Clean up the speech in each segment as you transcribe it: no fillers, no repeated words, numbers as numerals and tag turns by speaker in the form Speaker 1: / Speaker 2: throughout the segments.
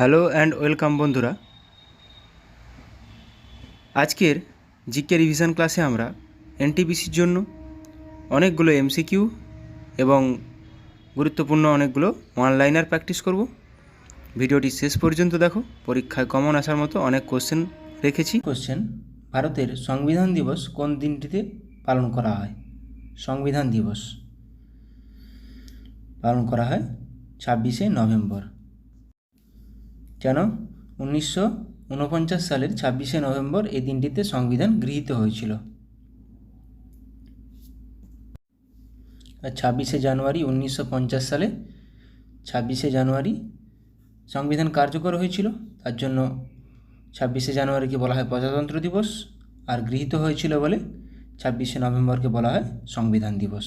Speaker 1: Hello and welcome বন্ধুরা। আজকের GK revision ক্লাসে আমরা এনটিপিসির জন্য অনেকগুলো এমসিকিউ এবং গুরুত্বপূর্ণ অনেকগুলো ওয়ানলাইনার প্র্যাকটিস করব। ভিডিওটি শেষ পর্যন্ত দেখো, পরীক্ষায় কমন আসার মতো অনেক কোশ্চেন রেখেছি। কোশ্চেন: ভারতের সংবিধান দিবস কোন দিনটিতে পালন করা হয়? সংবিধান দিবস পালন করা হয় 26শে নভেম্বর। কেন? 1949 সালের 26শে নভেম্বর এই দিনটিতে সংবিধান গৃহীত হয়েছিল। আর 26শে জানুয়ারি 1950 সালে 26শে জানুয়ারি সংবিধান কার্যকর হয়েছিল, তার জন্য 26শে জানুয়ারিকে বলা হয় প্রজাতন্ত্র দিবস, আর গৃহীত হয়েছিল বলে 26শে নভেম্বরকে বলা হয় সংবিধান দিবস।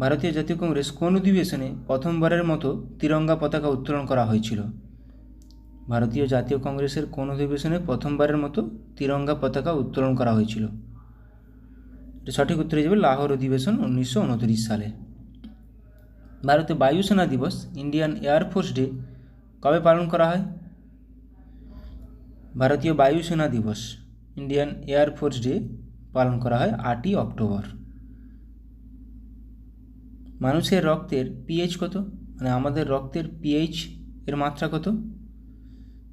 Speaker 1: ভারতীয় জাতীয় কংগ্রেস কোন অধিবেশনে প্রথমবারের মতো তিরঙ্গা পতাকা উত্তোলন করা হয়েছিল? ভারতীয় জাতীয় কংগ্রেসের কোন অধিবেশনে প্রথমবারের মতো তিরঙ্গা পতাকা উত্তোলন করা হয়েছিল? সঠিক উত্তর হয়ে যাবে লাহোর অধিবেশন 1929 সালে। ভারতে বায়ুসেনা দিবস, ইন্ডিয়ান এয়ারফোর্স ডে কবে পালন করা হয়? ভারতীয় বায়ুসেনা দিবস, ইন্ডিয়ান এয়ারফোর্স ডে পালন করা হয় 8ই অক্টোবর। মানুষের রক্তের পিএইচ কত? মানে আমাদের রক্তের পিএইচ এর মাত্রা কত?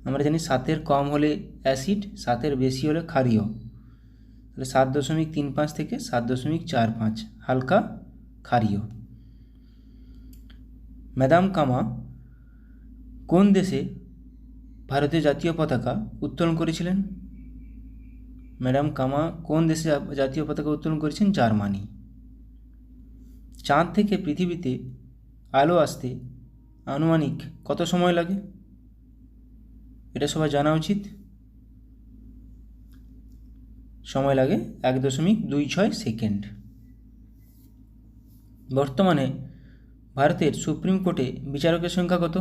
Speaker 1: আমরা জানি 7-এর কম হলে অ্যাসিড, 7-এর বেশি হলে ক্ষারীয়। তাহলে 7.35 থেকে 7.45 হালকা ক্ষারীয়। ম্যাডাম কামা কোন দেশে ভারতীয় জাতীয় পতাকা উত্তোলন করেছিলেন? ম্যাডাম কামা কোন দেশে জাতীয় পতাকা উত্তোলন করেছেন? জার্মানি। চাঁদ থেকে পৃথিবীতে আলো আসতে আনুমানিক কত সময় লাগে? এটা সবাই জানা উচিত। সময় লাগে 1.26 সেকেন্ড। বর্তমানে ভারতের সুপ্রিম কোর্টে বিচারকের সংখ্যা কত?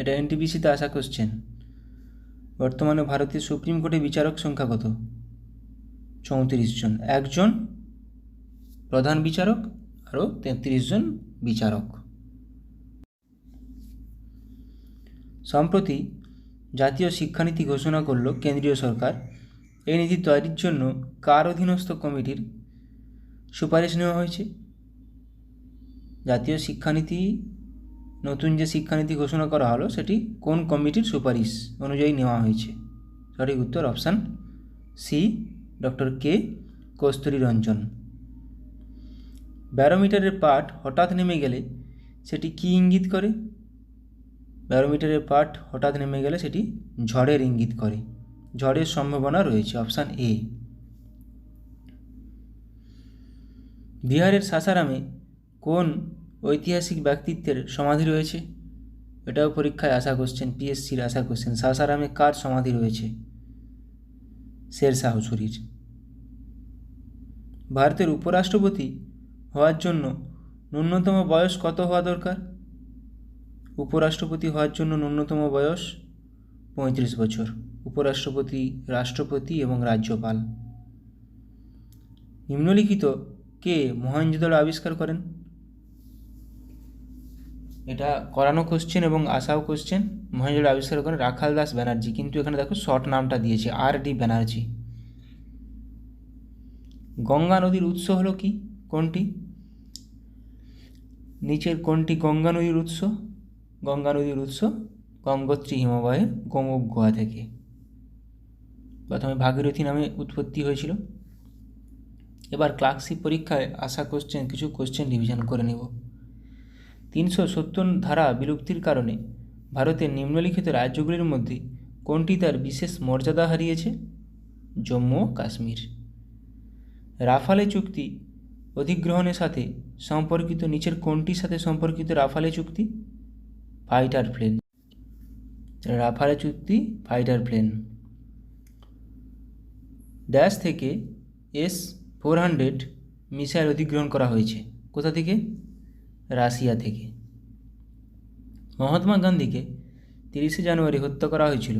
Speaker 1: এটা এনটিপিসিতে আসা কোশ্চেন। বর্তমানে ভারতের সুপ্রিম কোর্টে বিচারক সংখ্যা কত? 34 জন। একজন প্রধান বিচারক আরও 33 জন বিচারক। সম্প্রতি জাতীয় শিক্ষানীতি ঘোষণা করল কেন্দ্রীয় সরকার। এই নীতি তৈরির জন্য কার অধীনস্থ কমিটির সুপারিশ নেওয়া হয়েছে? জাতীয় শিক্ষানীতি, নতুন যে শিক্ষানীতি ঘোষণা করা হলো সেটি কোন কমিটির সুপারিশ অনুযায়ী নেওয়া হয়েছে? সঠিক উত্তর অপশান সি, ডক্টর কে কস্তুরী রঞ্জন। ব্যারোমিটারের পাঠ হঠাৎ নেমে গেলে সেটি কী ইঙ্গিত করে? ব্যারোমিটারের পাঠ হঠাৎ নেমে গেলে সেটি ঝড়ের ইঙ্গিত করে। ঝড়ের সম্ভাবনা রয়েছে, অপশান এ। বিহারের সাসারামে কোন ঐতিহাসিক ব্যক্তিত্বের সমাধি রয়েছে? এটাও পরীক্ষায় আসা কোশ্চেন, পিএসসির আসা কোশ্চেন। সাসারামে কার সমাধি রয়েছে? শেরশাহ সূরির। ভারতের উপরাষ্ট্রপতি হওয়ার জন্য ন্যূনতম বয়স কত হওয়া দরকার? উপরাষ্ট্রপতি হওয়ার জন্য ন্যূনতম বয়স 35 বছর। উপরাষ্ট্রপতি, রাষ্ট্রপতি এবং রাজ্যপাল। নিম্নলিখিত কে মহেঞ্জোদারো আবিষ্কার করেন? এটা করানো কোশ্চেন এবং আসাও কোশ্চেন। মহেঞ্জোদারো আবিষ্কার করেন রাখাল দাস ব্যানার্জি, কিন্তু এখানে দেখো শর্ট নামটা দিয়েছে আর.ডি. ব্যানার্জি। গঙ্গা নদীর উৎস হলো কি? কোনটি? নিচের কোনটি গঙ্গা নদীর উৎস? গঙ্গা নদীর উৎস গঙ্গোত্রী হিমবাহের গোমুখ গুহা থেকে। প্রথমে ভাগীরথী নামে উৎপত্তি হয়েছিল। এবার ক্লার্কশিপ পরীক্ষায় আসা কোশ্চেন, কিছু কোশ্চেন রিভিশন করে নেব। 370 ধারা বিলুপ্তির কারণে ভারতের নিম্নলিখিত রাজ্যগুলির মধ্যে কোনটি তার বিশেষ মর্যাদা হারিয়েছে? জম্মু ও কাশ্মীর। রাফালে চুক্তি অধিগ্রহণের সাথে সম্পর্কিত নিচের কোনটির সাথে সম্পর্কিত রাফালে চুক্তি? Fighter plane. রাফালে চুক্তি ফাইটার প্লেন। ড্যাশ থেকে S-400 মিসাইল অধিগ্রহণ করা হয়েছে। কোথা থেকে? রাশিয়া থেকে। মহাত্মা গান্ধীকে 30শে জানুয়ারি হত্যা করা হয়েছিল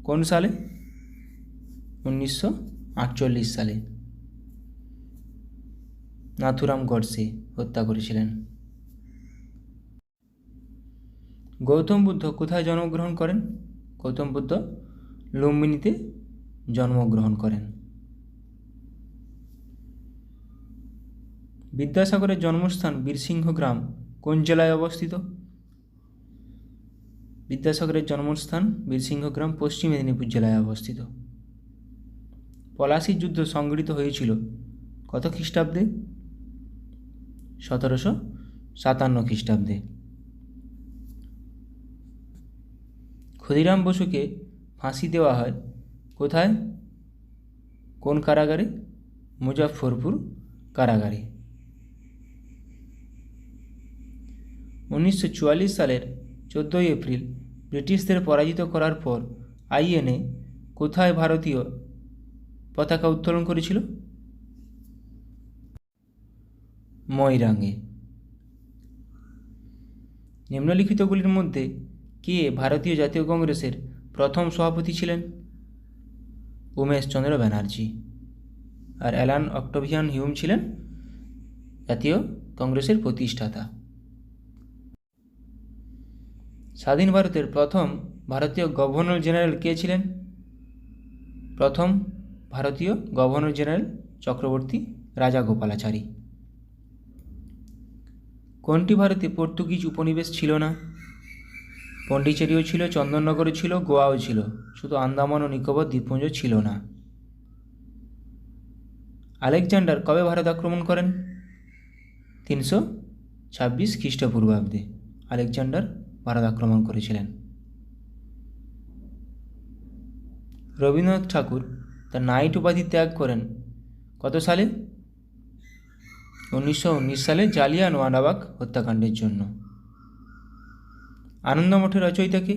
Speaker 1: কোন সালে? 1948 সালে। নাথুরাম গডসে হত্যা করেছিলেন। গৌতম বুদ্ধ কোথায় জন্মগ্রহণ করেন? গৌতম বুদ্ধ লুম্বিনীতে জন্মগ্রহণ করেন। বিদ্যাসাগরের জন্মস্থান বীরসিংহ গ্রাম কোন জেলায় অবস্থিত? বিদ্যাসাগরের জন্মস্থান বীরসিংহ গ্রাম পশ্চিম মেদিনীপুর জেলায় অবস্থিত। পলাশীর যুদ্ধ সংঘটিত হয়েছিল কত খ্রিস্টাব্দে? 1757 খ্রিস্টাব্দে। ক্ষুদিরাম বসুকে ফাঁসি দেওয়া হয় কোথায়? কোন কারাগারে? মুজাফফরপুর কারাগারে। 1944 সালের 14 এপ্রিল ব্রিটিশদের পরাজিত করার পর আইএনএ কোথায় ভারতীয় পতাকা উত্তোলন করেছিল? ময়রাঙে। নিম্নলিখিতগুলির মধ্যে কে ভারতীয় জাতীয় কংগ্রেসের প্রথম সভাপতি ছিলেন? উমেশচন্দ্র ব্যানার্জি। আর অ্যালান অক্টাভিয়ান হিউম ছিলেন জাতীয় কংগ্রেসের প্রতিষ্ঠাতা। স্বাধীন ভারতের প্রথম ভারতীয় গভর্নর জেনারেল কে ছিলেন? প্রথম ভারতীয় গভর্নর জেনারেল চক্রবর্তী রাজাগোপালাচারী। কোনটি ভারতে পর্তুগিজ উপনিবেশ ছিল না? পন্ডিচেরিও ছিল, চন্দননগরও ছিল, গোয়াও ছিল, শুধু আন্দামান ও নিকোবর দ্বীপপুঞ্জ ছিল না। আলেকজান্ডার কবে ভারত আক্রমণ করেন? 326 খ্রিস্টপূর্বাব্দে আলেকজান্ডার ভারত আক্রমণ করেছিলেন। রবীন্দ্রনাথ ঠাকুর তার নাইট উপাধি ত্যাগ করেন কত সালে? 1919 সালে জালিয়ানওয়ালাবাগ হত্যাকাণ্ডের জন্য। আনন্দমঠের রচয়িতা কে?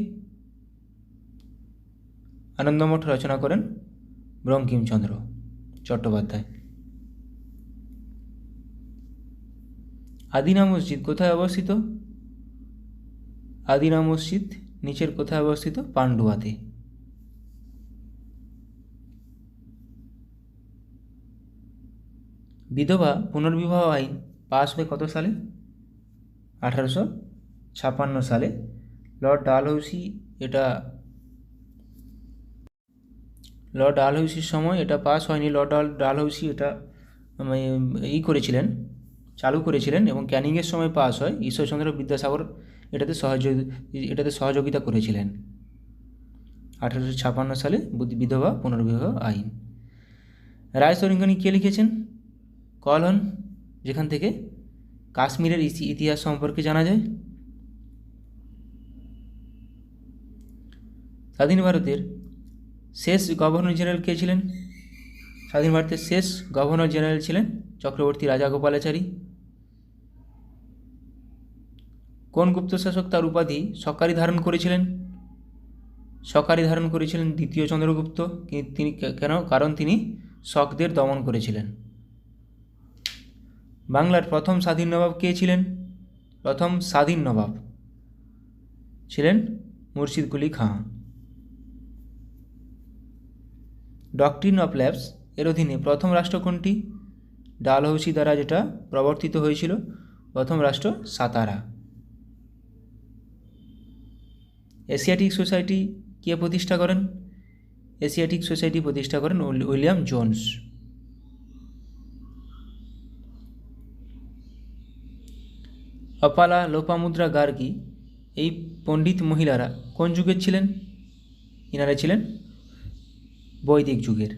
Speaker 1: আনন্দমঠ রচনা করেন বঙ্কিমচন্দ্র চট্টোপাধ্যায়। আদিনা মসজিদ কোথায় অবস্থিত? আদিনা মসজিদ নিচের কোথায় অবস্থিত? পান্ডুয়াতে। বিধবা পুনর্বিবাহ আইন পাস হয় কত সালে? 1856 সালে। লর্ড ডালহৌসির সময় এটা পাস হয়নি। লর্ড ডালহৌসি এটা চালু করেছিলেন এবং ক্যানিংয়ের সময় পাস হয়। ঈশ্বরচন্দ্র বিদ্যাসাগর এটাতে সহযোগিতা করেছিলেন। 1856 সালে বিধবা পুনর্বিবাহ আইন। রায়সরিঙ্গনী কে লিখেছেন? কলহন, যেখান থেকে কাশ্মীরের ইতিহাস সম্পর্কে জানা যায়। স্বাধীন ভারতের শেষ গভর্নর জেনারেল কে ছিলেন? স্বাধীন ভারতের শেষ গভর্নর জেনারেল ছিলেন চক্রবর্তী রাজাগোপালাচারী। কোন গুপ্ত শাসক তার উপাধি সকারি ধারণ করেছিলেন? সকারি ধারণ করেছিলেন দ্বিতীয় চন্দ্রগুপ্ত। তিনি কেন? কারণ তিনি শকদের দমন করেছিলেন। বাংলার প্রথম স্বাধীন নবাব কে ছিলেন? প্রথম স্বাধীন নবাব ছিলেন Murshid Quli Khan. Doctrine of lapse এর অধীনে প্রথম রাষ্ট্র কোনটি? ডালহৌসি দ্বারা যেটা প্রবর্তিত হয়েছিল, প্রথম রাষ্ট্র সাতারা। এশিয়াটিক সোসাইটি কে প্রতিষ্ঠা করেন? এশিয়াটিক সোসাইটি প্রতিষ্ঠা করেন উইলিয়াম জোন্স। অপালা, লোপামুদ্রা গার্গী এই পণ্ডিত মহিলারা কোন যুগের ছিলেন? ইনারা ছিলেন বৈদিক যুগের।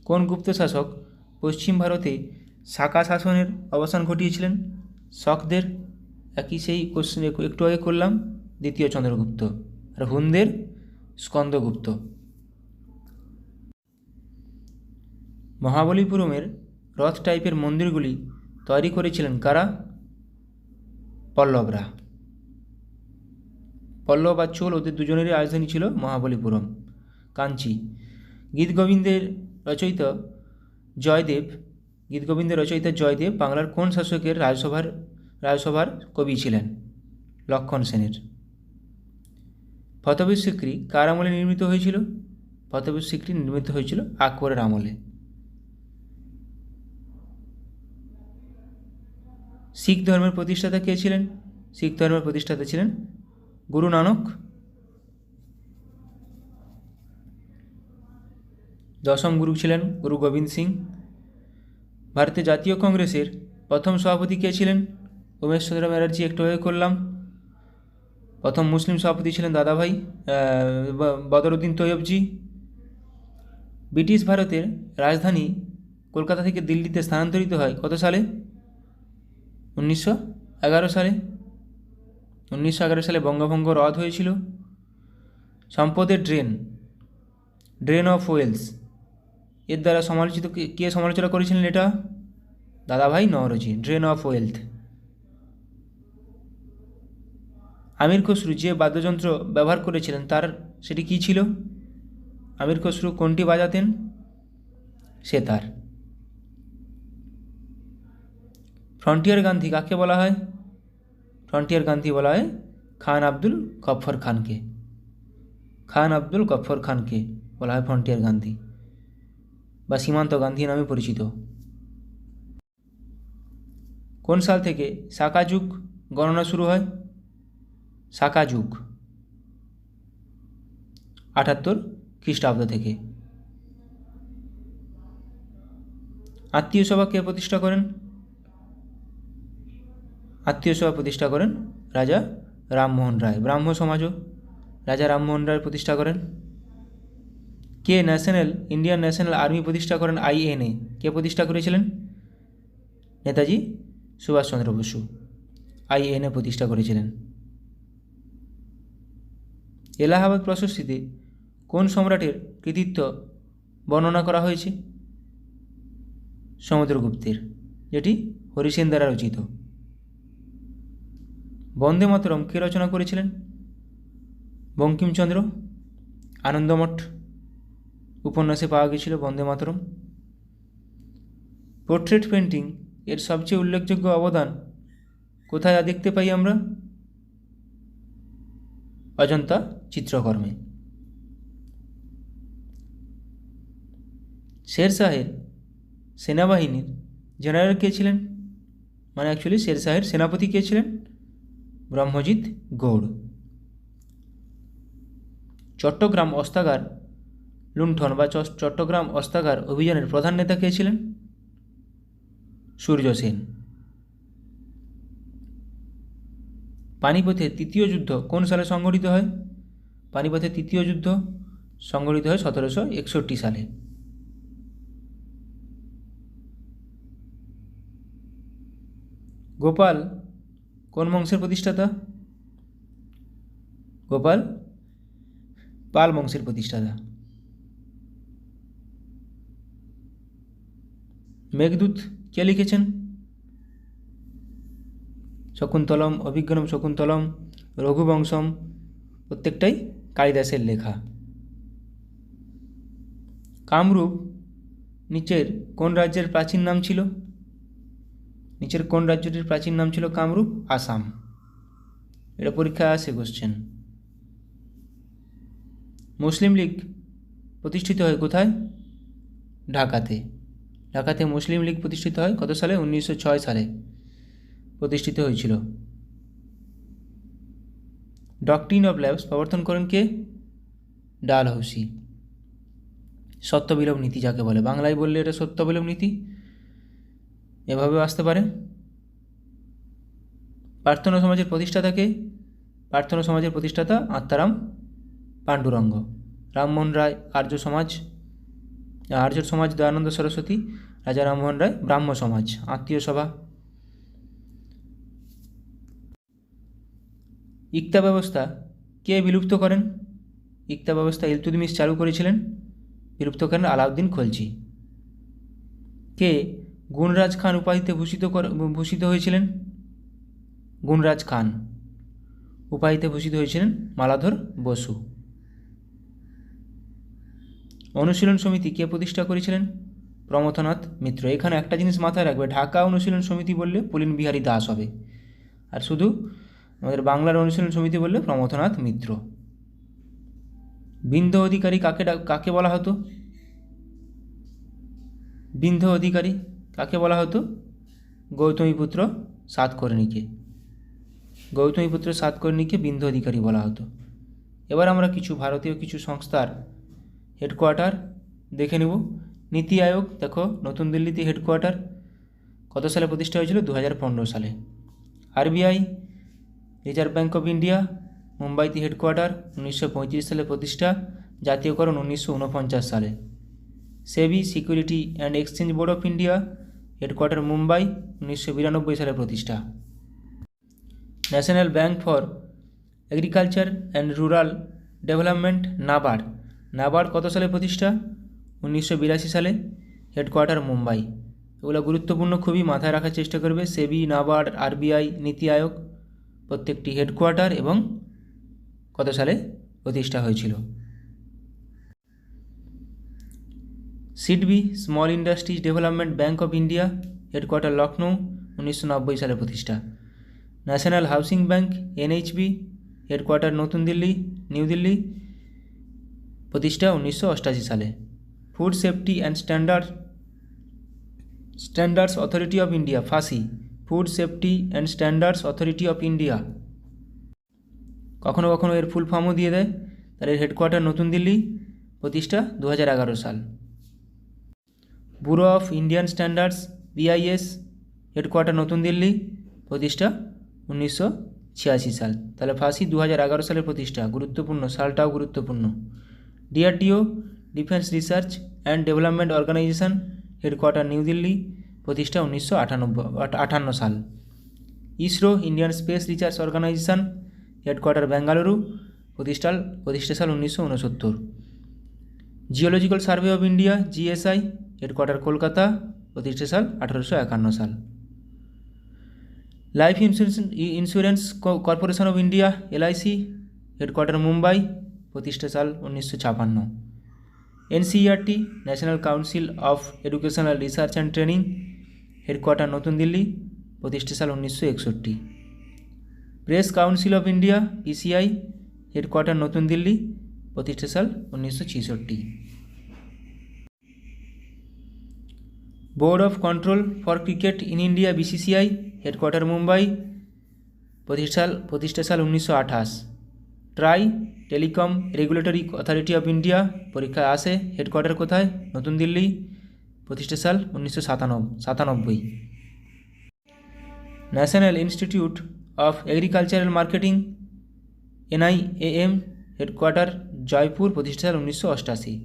Speaker 1: কোন গুপ্ত শাসক পশ্চিম ভারতে শাকা শাসনের অবসান ঘটিয়েছিলেন? শকদের। একই সেই কোশ্চেন একটু আগে করলাম, দ্বিতীয় চন্দ্রগুপ্ত। আর হুনদের স্কন্দগুপ্ত। মহাবলীপুরমের রথ টাইপের মন্দিরগুলি তৈরি করেছিলেন কারা? পল্লবরা। পল্লব আর চোল ওদের দুজনেরই রাজধানী ছিল মহাবলীপুরম, কাঞ্চি। গীতগোবিন্দের রচয়িতা জয়দেব বাংলার কোন শাসকের রাজসভার কবি ছিলেন? লক্ষণ সেনের। ফতেপুর সিক্রি কার আমলে নির্মিত হয়েছিল? ফতেপুর সিক্রি নির্মিত হয়েছিল আকবরের আমলে। শিখ ধর্মের প্রতিষ্ঠাতা কে ছিলেন? শিখ ধর্মের প্রতিষ্ঠাতা ছিলেন গুরু নানক। দশম গুরু ছিলেন গুরু গোবিন্দ সিং। ভারতের জাতীয় কংগ্রেসের প্রথম সভাপতি কে ছিলেন? উমেশ চন্দ্র ব্যানার্জি একটু আগে করলাম। প্রথম মুসলিম সভাপতি ছিলেন দাদাভাই বদরুদ্দিন তৈয়বজি। ব্রিটিশ ভারতের রাজধানী কলকাতা থেকে দিল্লিতে স্থানান্তরিত হয় কত সালে? 1911 সালে। 1911 সালে বঙ্গভঙ্গ রদ হয়েছিল। সম্পদের ড্রেন অফ ওয়েলস এর দ্বারা সমালোচিত কে সমালোচনা করেছিলেন এটা? দাদাভাই নওরোজি, ড্রেন অফ ওয়েলথ। আমির খসরু যে বাদ্যযন্ত্র ব্যবহার করেছিলেন সেটি কী ছিল? আমির খসরু কোনটি বাজাতেন? সেতার। ফ্রন্টিয়ার গান্ধী কাকে বলা হয়? ফ্রন্টিয়ার গান্ধী বলা হয় খান আব্দুল গফর খানকে। খান আব্দুল গফর খানকে বলা হয় ফ্রন্টিয়ার গান্ধী বা সীমান্ত গান্ধী নামে পরিচিত। কোন সাল থেকে সাকা যুগ গণনা শুরু হয়? সাকা যুগ 78 খ্রিস্টাব্দ থেকে। আত্মীয় সভা কে প্রতিষ্ঠা করেন? আত্মীয় সভা প্রতিষ্ঠা করেন রাজা রামমোহন রায়। ব্রাহ্ম সমাজও রাজা রামমোহন রায় প্রতিষ্ঠা করেন। কে ইন্ডিয়ান ন্যাশনাল আর্মি প্রতিষ্ঠা করেন? INA কে প্রতিষ্ঠা করেছিলেন? নেতাজি সুভাষচন্দ্র বসু INA প্রতিষ্ঠা করেছিলেন। এলাহাবাদ প্রশস্তিতে কোন সম্রাটের কৃতিত্ব বর্ণনা করা হয়েছে? সমুদ্রগুপ্তের, যেটি হরিসেন দ্বারা রচিত। বন্দে মাতরম কে রচনা করেছিলেন? বঙ্কিমচন্দ্র। আনন্দমঠ উপন্যাসে পাওয়া গেছিল বন্দে মাতরম। পোর্ট্রেট পেন্টিং এর সবচেয়ে উল্লেখযোগ্য অবদান কোথায় দেখতে পাই আমরা? অজন্তা চিত্রকর্মে। শেরশাহের সেনাবাহিনীর জেনারেল কে ছিলেন? অ্যাকচুয়ালি শেরশাহের সেনাপতি কে ছিলেন? ব্রহ্মজিৎ গৌড়। চট্টগ্রাম অস্ত্রাগার লুণ্ঠন বা চট্টগ্রাম অস্ত্রাগার অভিযানের প্রধান নেতা কে ছিলেন? সূর্য সেন। পানিপথের তৃতীয় যুদ্ধ কোন সালে সংঘটিত হয়? পানিপথের তৃতীয় যুদ্ধ সংঘটিত হয় 1761 সালে। গোপাল কোন বংশের প্রতিষ্ঠাতা? গোপাল পাল বংশের প্রতিষ্ঠাতা। মেঘদূত কে লিখেছেন? শকুন্তলম, অভিজ্ঞানম শকুন্তলম, রঘুবংশম প্রত্যেকটাই কালিদাসের লেখা। কামরূপ নিচের কোন রাজ্যের প্রাচীন নাম ছিল? নিচের কোন রাজ্যটির প্রাচীন নাম ছিল কামরূপ? আসাম। এটা পরীক্ষায় আসে কোশ্চেন। মুসলিম লীগ প্রতিষ্ঠিত হয় কোথায়? ঢাকাতে। ঢাকাতে মুসলিম লীগ প্রতিষ্ঠিত হয় কত সালে? 1906 সালে প্রতিষ্ঠিত হয়েছিল। ডকট্রিন অফ ল্যাবস প্রবর্তন করেন কে? ডালহৌসি। সত্যবিলোপ নীতি যাকে বলে, বাংলায় বললে এটা সত্যবিলোপ নীতি, এভাবেও আসতে পারে। প্রার্থনা সমাজের প্রতিষ্ঠাতা কে? প্রার্থনা সমাজের প্রতিষ্ঠাতা আত্মারাম পাণ্ডুরঙ্গ। রামমোহন রায় আর্য সমাজ দয়ানন্দ সরস্বতী, রাজা রামমোহন রায় ব্রাহ্ম সমাজ। আত্মীয় সভা। ইকতা ব্যবস্থা কে বিলুপ্ত করেন? ইকতা ব্যবস্থা ইলতুৎমিশ চালু করেছিলেন, বিলুপ্ত করেন আলাউদ্দিন খলজি। কে গুণরাজ খান উপাধিতে ভূষিত হয়েছিলেন? গুণরাজ খান উপাধিতে ভূষিত হয়েছিলেন মালাধর বসু। অনুশীলন সমিতি কে প্রতিষ্ঠা করেছিলেন? প্রমথনাথ মিত্র। এখানে একটা জিনিস মাথায় রাখবে, ঢাকা অনুশীলন সমিতি বললে পুলিন বিহারী দাস হবে, আর শুধু আমাদের বাংলার অনুশীলন সমিতি বললে প্রমথনাথ মিত্র। বিন্ধ্য অধিকারী কাকে বলা হতো? বিন্ধ্য অধিকারী কাকে বলা হতো? গৌতমীপুত্র সাতকর্ণীকে। গৌতমীপুত্র সাতকর্ণীকে বিন্দু অধিকারী বলা হতো। এবার আমরা কিছু ভারতীয় কিছু সংস্থার হেডকোয়ার্টার দেখে নেব। নীতি আয়োগ দেখো নতুন দিল্লিতে হেডকোয়ার্টার, কত সালে প্রতিষ্ঠা হয়েছিল? 2015 সালে। RBI reserve bank of India মুম্বাইতে হেডকোয়ার্টার, 1935 সালে প্রতিষ্ঠা, জাতীয়করণ 1949 সালে। SEBI security and exchange board of India headquarter Mumbai, 1992 সালে প্রতিষ্ঠা। National bank for agriculture and rural development NABARD, NABARD কত সালে প্রতিষ্ঠা? 1982 সালে, হেডকোয়ার্টার মুম্বাই। এগুলো গুরুত্বপূর্ণ, খুবই মাথায় রাখার চেষ্টা করবে। সেবি, নাবার্ড, আরবিআই, নীতি আয়োগ প্রত্যেকটি হেডকোয়ার্টার এবং কত সালে প্রতিষ্ঠা হয়েছিল। SIDBI small industries development bank of India headquarter Lucknow, 1990 সালে প্রতিষ্ঠা। National housing bank NHB headquarter নতুন দিল্লি, নিউ দিল্লি, প্রতিষ্ঠা 1988 সালে। Food safety and standards authority of India fussy, food safety and standards authority of India, কখনো কখনো এর ফুল ফর্মও দিয়ে দেয়। তার এর হেডকোয়ার্টার নতুন দিল্লি, প্রতিষ্ঠা 2011 সাল। Bureau of Indian standards BIS headquarter নতুন দিল্লি, প্রতিষ্ঠা 1986 সাল। তাহলে ফাঁসি 2011 সালের প্রতিষ্ঠা, গুরুত্বপূর্ণ, সালটাও গুরুত্বপূর্ণ। DRDO defence research and development organisation headquarter new Delhi, প্রতিষ্ঠা 1958 সাল। ISRO Indian space research organisation headquarter Bengaluru, প্রতিষ্ঠা সাল 1969। Geological survey of India GSI headquarter Kolkata, প্রতিষ্ঠা সাল 1851 সাল। Life insurance corporation of India LIC headquarter Mumbai, প্রতিষ্ঠা সাল 1956। NCERT national council of educational research and training headquarter নতুন দিল্লি, প্রতিষ্ঠা সাল 1961। Press council of India PCI headquarter নতুন দিল্লি, প্রতিষ্ঠা সাল 1966। Board of control for cricket in India BCCI headquarter Mumbai, প্রতিষ্ঠা সাল 1928। TRAI telecom regulatory authority of India পরীক্ষায় আসে, হেডকোয়ার্টার কোথায়? নতুন দিল্লি, প্রতিষ্ঠা সাল 1997। National institute of agricultural marketing NIAM headquarter Jaipur, প্রতিষ্ঠা সাল 1988।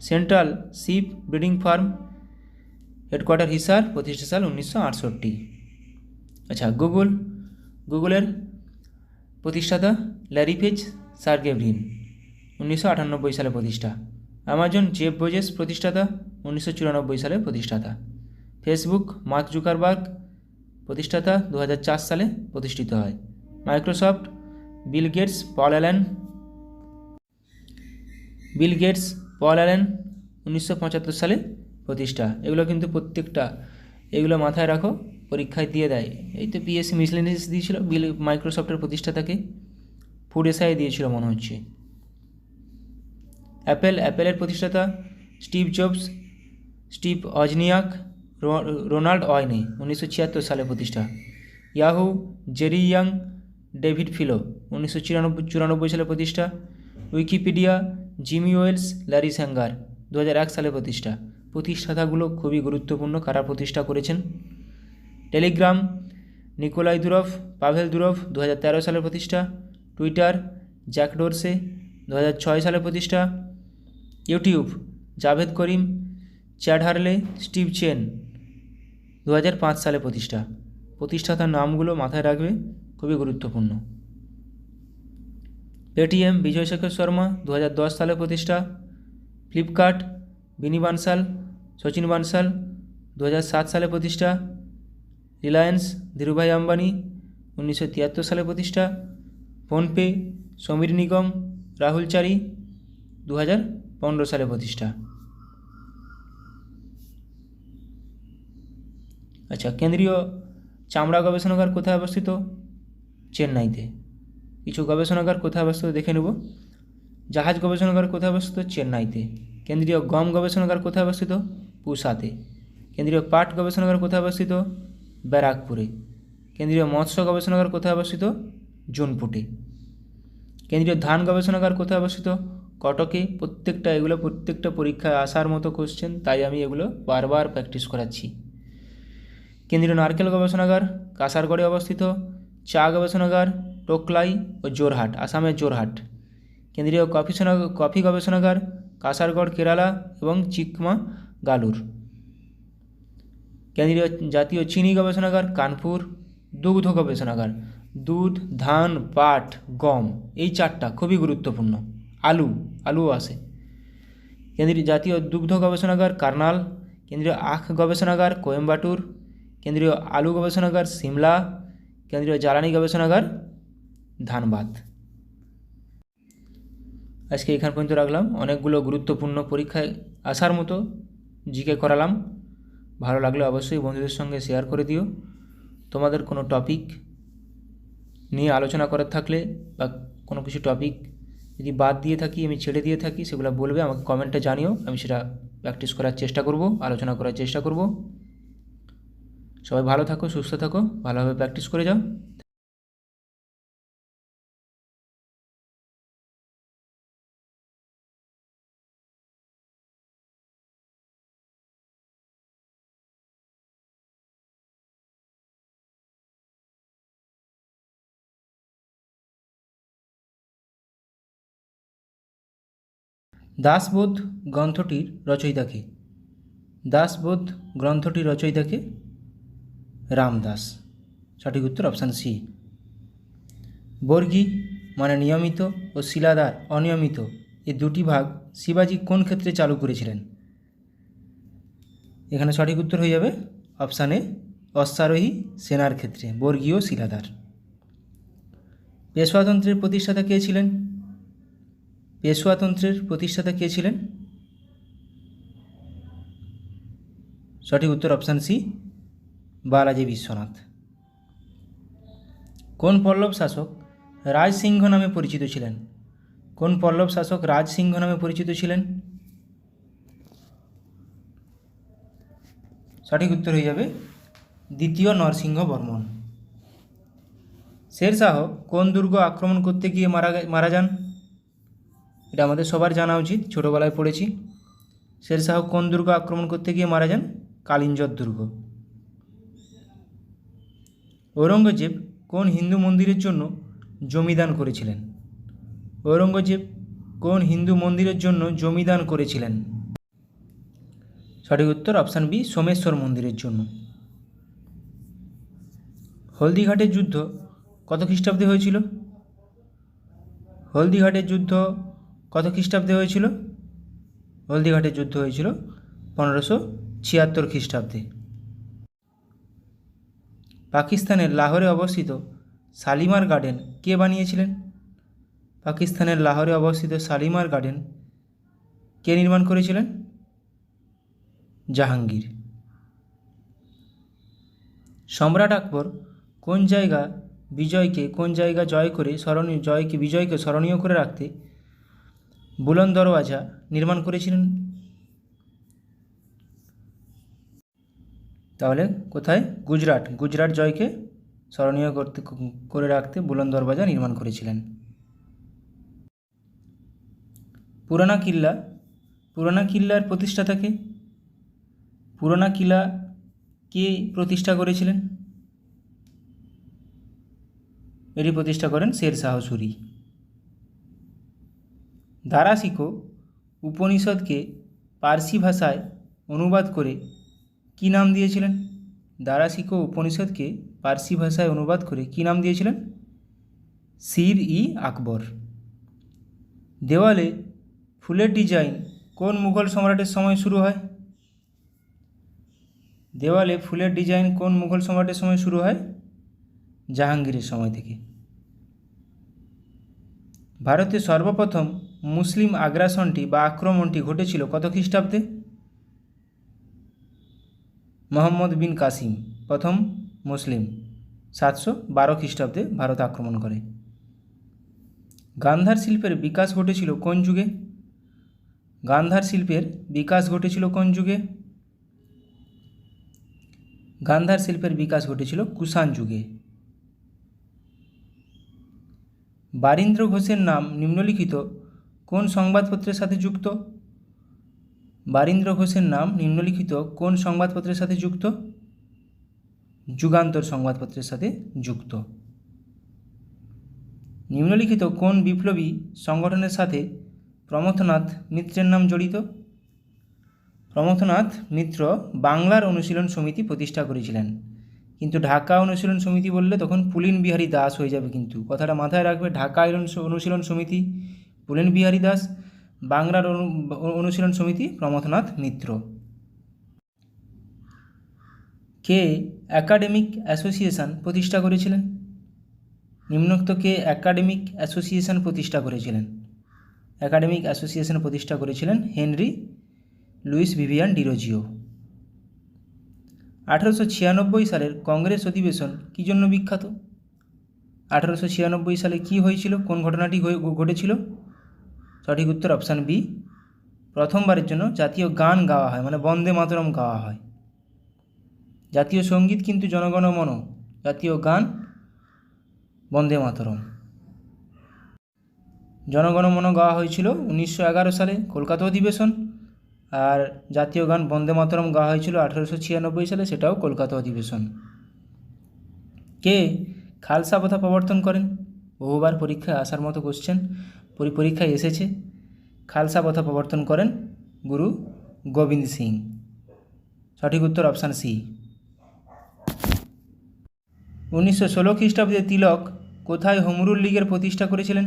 Speaker 1: Central sheep breeding farm headquarter Hisar, প্রতিষ্ঠা সাল 1968। আচ্ছা, গুগলের প্রতিষ্ঠাতা ল্যারি পেজ সার্গেভরিন, 1998 সালে প্রতিষ্ঠা। অ্যামাজন জেফ বেজোস প্রতিষ্ঠাতা, 1994 সালে প্রতিষ্ঠাতা। ফেসবুক মার্ক জুকারবার্গ প্রতিষ্ঠাতা, 2004 সালে প্রতিষ্ঠিত হয়। Microsoft Bill Gates Paul Allen 1975 সালে প্রতিষ্ঠা। এগুলো কিন্তু প্রত্যেকটা, এগুলো মাথায় রাখো, পরীক্ষায় দিয়ে দেয়। এই তো পিএসসি মিসলেনিয়াস দিয়েছিল, মাইক্রোসফটের প্রতিষ্ঠাতাকে। ফুড এসআই দিয়েছিল মনে হচ্ছে। অ্যাপেলের প্রতিষ্ঠাতা Steve Jobs, Steve Wozniak, Ronald Wayne, 1976 সালে প্রতিষ্ঠা। Yahoo Jerry Yang, David Filo, 1994 সালে প্রতিষ্ঠা। Wikipedia Jimmy Wales, Larry Sanger, 2001 সালে প্রতিষ্ঠা। প্রতিষ্ঠাতাগুলো খুবই গুরুত্বপূর্ণ, কারা প্রতিষ্ঠা করেছেন। Telegram Nikolai Durov, Pavel Durov, 2013 সালে প্রতিষ্ঠা। টুইটার জ্যাক ডোরসে, 2006 সালে প্রতিষ্ঠা। YouTube Javed Karim, Chad Hurley, Steve Chen, 2005 সালে প্রতিষ্ঠা। প্রতিষ্ঠাতার নামগুলো মাথায় রাখবে, খুবই গুরুত্বপূর্ণ। পেটিএম বিজয় শেখর শর্মা, 2010 সালে প্রতিষ্ঠা। ফ্লিপকার্ট বিনি বানসাল, সচিন বানসাল, 2007 সালে প্রতিষ্ঠা। রিলায়েন্স ধীরুভাই আম্বানি, 1973 সালে প্রতিষ্ঠা। ফোনপে সমীর নিগম, রাহুল চারি, 2015 সালে প্রতিষ্ঠা। আচ্ছা, কেন্দ্রীয় চামড়া গবেষণাগার কোথায় অবস্থিত? চেন্নাইতে। কিছু গবেষণাগার কোথায় অবস্থিত দেখে নেব। জাহাজ গবেষণাগার কোথায় অবস্থিত? চেন্নাইতে। কেন্দ্রীয় গম গবেষণাগার কোথায় অবস্থিত? পুসাতে। কেন্দ্রীয় পাট গবেষণাগার কোথায় অবস্থিত? ব্যারাকপুরে। কেন্দ্রীয় মৎস্য গবেষণাগার কোথায় অবস্থিত? জোনপুটে। কেন্দ্রীয় ধান গবেষণাগার কোথায় অবস্থিত? কটকে। প্রত্যেকটা পরীক্ষায় আসার মতো কোশ্চেন, তাই আমি এগুলো বারবার প্র্যাকটিস করাচ্ছি। কেন্দ্রীয় নারকেল গবেষণাগার কাসারগড়ে অবস্থিত। চা গবেষণাগার টোকলাই ও জোরহাট, আসামের জোরহাট। কেন্দ্রীয় কফি গবেষণাগার কাসারগড় কেরালা এবং চিকমাগালুর। কেন্দ্রীয় জাতীয় চিনি গবেষণাগার কানপুর। দুগ্ধ গবেষণাগার দুধ, ধান, পাট, গম, এই চারটা খুবই গুরুত্বপূর্ণ। আলুও আসে। কেন্দ্রীয় জাতীয় দুগ্ধ গবেষণাগার কার্নাল। কেন্দ্রীয় আখ গবেষণাগার কোয়েম্বাটুর। কেন্দ্রীয় আলু গবেষণাগার সিমলা। কেন্দ্রীয় জ্বালানি গবেষণাগার ধানবাদ। আজকে এখান পর্যন্ত রাখলাম। অনেকগুলো গুরুত্বপূর্ণ পরীক্ষায় আসার মতো জিকে করালাম। ভালো লাগলে অবশ্যই বন্ধুদের সঙ্গে শেয়ার করে দিও। তোমাদের কোনো টপিক নিয়ে আলোচনা করার থাকলে বা কোনো কিছু টপিক যদি বাদ দিয়ে থাকি, আমি ছেড়ে দিয়ে থাকি, সেগুলো বলবে, আমাকে কমেন্টে জানিও। আমি সেটা প্র্যাকটিস করার চেষ্টা করব, আলোচনা করার চেষ্টা করব। সবাই ভালো থাকো, সুস্থ থাকো, ভালোভাবে প্র্যাকটিস করে যাও। দাসবোধ গ্রন্থটির রচয়িতা কে? দাসবোধ গ্রন্থটির রচয়িতা কে? রামদাস। সঠিক উত্তর অপশান সি। বর্গী মানে নিয়মিত ও শিলাদার অনিয়মিত, এই দুটি ভাগ শিবাজি কোন ক্ষেত্রে চালু করেছিলেন? এখানে সঠিক উত্তর হয়ে যাবে অপশান এ, অশ্বারোহী সেনার ক্ষেত্রে, বর্গীয় শিলাদার। পেশওয়াতন্ত্রের প্রতিষ্ঠাতা কে ছিলেন? পেশওয়াতন্ত্রের প্রতিষ্ঠাতা কে ছিলেন? সঠিক উত্তর অপশান সি, বালাজি বিশ্বনাথ। কোন পল্লব শাসক রাজসিংহ নামে পরিচিত ছিলেন? কোন পল্লব শাসক রাজসিংহ নামে পরিচিত ছিলেন? সঠিক উত্তর হয়ে যাবে দ্বিতীয় নরসিংহ বর্মন। শেরশাহ কোন দুর্গ আক্রমণ করতে গিয়ে মারা যান? এটা আমাদের সবার জানা উচিত, ছোটোবেলায় পড়েছি। শেরশাহ কোন দুর্গ আক্রমণ করতে গিয়ে মারা যান? কালিঞ্জর দুর্গ। ঔরঙ্গজেব কোন হিন্দু মন্দিরের জন্য জমিদান করেছিলেন? ঔরঙ্গজেব কোন হিন্দু মন্দিরের জন্য জমিদান করেছিলেন? সঠিক উত্তর অপশান বি, সোমেশ্বর মন্দিরের জন্য। হলদিঘাটের যুদ্ধ কত খ্রিস্টাব্দে হয়েছিল? হলদিঘাটের যুদ্ধ কত খ্রিস্টাব্দে হয়েছিল? হলদিঘাটের যুদ্ধ হয়েছিল 1576 খ্রিস্টাব্দে। পাকিস্তানের লাহোরে অবস্থিত শালিমার গার্ডেন কে বানিয়েছিলেন? পাকিস্তানের লাহোরে অবস্থিত শালিমার গার্ডেন কে নির্মাণ করেছিলেন? জাহাঙ্গীর। সম্রাট আকবর কোন জায়গা জয় করে বিজয়কে স্মরণীয় করে রাখতে বুলন্দ দরওয়াজা নির্মাণ করেছিলেন? তাহলে কোথায়? গুজরাট জয়কে স্মরণীয় করে রাখতে বুলন্দ দরওয়াজা নির্মাণ করেছিলেন। পুরানা কিল্লার প্রতিষ্ঠাতা কে? পুরানা কিল্লা কে প্রতিষ্ঠা করেছিলেন? এটি প্রতিষ্ঠা করেন শেরশাহ সূরি। দারাশিকো উপনিষদকে পার্সি ভাষায় অনুবাদ করে কী নাম দিয়েছিলেন? দারাশিকো উপনিষদকে পার্সি ভাষায় অনুবাদ করে কী নাম দিয়েছিলেন? শির-ই-আকবর। দেওয়ালে ফুলের ডিজাইন কোন মুঘল সম্রাটের সময় শুরু হয়? দেওয়ালে ফুলের ডিজাইন কোন মুঘল সম্রাটের সময় শুরু হয়? জাহাঙ্গীরের সময় থেকে। ভারতে সর্বপ্রথম মুসলিম আগ্রাসনটি বা আক্রমণটি ঘটেছিল কত খ্রিস্টাব্দে? মোহাম্মদ বিন কাসিম প্রথম মুসলিম 712 খ্রিস্টাব্দে ভারত আক্রমণ করে। গান্ধার শিল্পের বিকাশ ঘটেছিল কোন যুগে? গান্ধার শিল্পের বিকাশ ঘটেছিল কোন যুগে? গান্ধার শিল্পের বিকাশ ঘটেছিল কুষাণ যুগে। বারীন্দ্র ঘোষের নাম নিম্নলিখিত কোন সংবাদপত্রের সাথে যুক্ত? বারীন্দ্র ঘোষের নাম নিম্নলিখিত কোন সংবাদপত্রের সাথে যুক্ত? যুগান্তর সংবাদপত্রের সাথে যুক্ত। নিম্নলিখিত কোন বিপ্লবী সংগঠনের সাথে প্রমথনাথ মিত্রের নাম জড়িত? প্রমথনাথ মিত্র বাংলার অনুশীলন সমিতি প্রতিষ্ঠা করেছিলেন, কিন্তু ঢাকা অনুশীলন সমিতি বললে তখন পুলিন বিহারী দাস হয়ে যাবে, কিন্তু কথাটা মাথায় রাখবে। ঢাকা অনুশীলন সমিতি পুলিন বিহারী দাস, বাংলার অনুশীলন সমিতি প্রমথনাথ মিত্র। কে একাডেমিক অ্যাসোসিয়েশন প্রতিষ্ঠা করেছিলেন? নিম্নোক্ত কে একাডেমিক অ্যাসোসিয়েশন প্রতিষ্ঠা করেছিলেন? একাডেমিক অ্যাসোসিয়েশন প্রতিষ্ঠা করেছিলেন হেনরি লুইস ভিভিয়ান ডিরোজিও। 1896 সালের কংগ্রেস অধিবেশন কী জন্য বিখ্যাত? 1896 সালে কি হয়েছিল, কোন ঘটনাটি ঘটেছিল? সঠিক উত্তর অপশান বি, প্রথমবারের জন্য জাতীয় গান গাওয়া হয়, মানে বন্দে মাতরম গাওয়া হয়। জাতীয় সঙ্গীত কিন্তু জনগণ মন, জাতীয় গান বন্দে মাতরম। জনগণ মন গাওয়া হয়েছিল 1911 সালে কলকাতা অধিবেশন, আর জাতীয় গান বন্দে মাতরম গাওয়া হয়েছিল 1896 সালে, সেটাও কলকাতা অধিবেশন। কে খালসা প্রথা প্রবর্তন করেন? বহুবার পরীক্ষায় আসার মতো কোশ্চেন, পরীক্ষায় এসেছে। খালসা প্রথা প্রবর্তন করেন গুরু গোবিন্দ সিং। সঠিক উত্তর অপশান সি। 1916 খ্রিস্টাব্দে তিলক কোথায় হোম রুল লীগের প্রতিষ্ঠা করেছিলেন?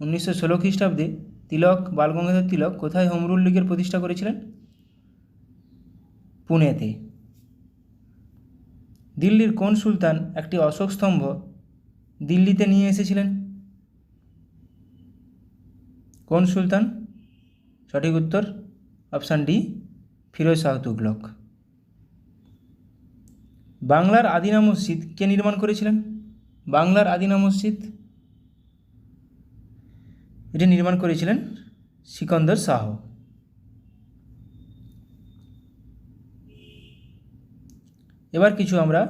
Speaker 1: 1916 খ্রিস্টাব্দে তিলক, বালগঙ্গাধর তিলক কোথায় হোম রুল লীগের প্রতিষ্ঠা করেছিলেন? পুনেতে। দিল্লির কোন সুলতান একটি অশোক স্তম্ভ দিল্লিতে নিয়ে এসেছিলেন? কোন সুলতান? সঠিক উত্তর অপশান ডি, ফিরোজ শাহ তুগলক। বাংলার আদিনা মসজিদ কে নির্মাণ করেছিলেন? বাংলার আদিনা মসজিদ এটি নির্মাণ করেছিলেন সিকন্দর শাহ। এবার কিছু আমরা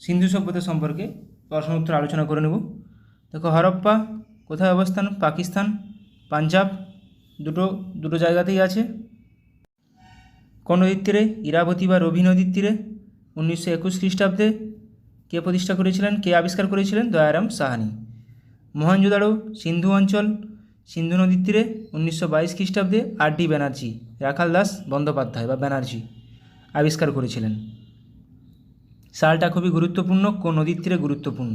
Speaker 1: সিন্ধু সভ্যতা সম্পর্কে প্রশ্ন উত্তর আলোচনা করে নেব। দেখো, হরপ্পা কোথায় অবস্থান? পাকিস্তান, পাঞ্জাব, দুটো জায়গাতেই আছে। কোন নদীর তীরে? ইরাবতী বা রবি নদীর তীরে। 1921 খ্রিস্টাব্দে কে প্রতিষ্ঠা করেছিলেন, কে আবিষ্কার করেছিলেন? দয়ারাম সাহানি। মহেঞ্জোদারো সিন্ধু অঞ্চল, সিন্ধু নদীর তীরে 1922 খ্রিস্টাব্দে আর.ডি. ব্যানার্জি, রাখাল দাস বন্দ্যোপাধ্যায় বা ব্যানার্জি আবিষ্কার করেছিলেন। সালটা খুবই গুরুত্বপূর্ণ, কোন নদীর তীরে গুরুত্বপূর্ণ?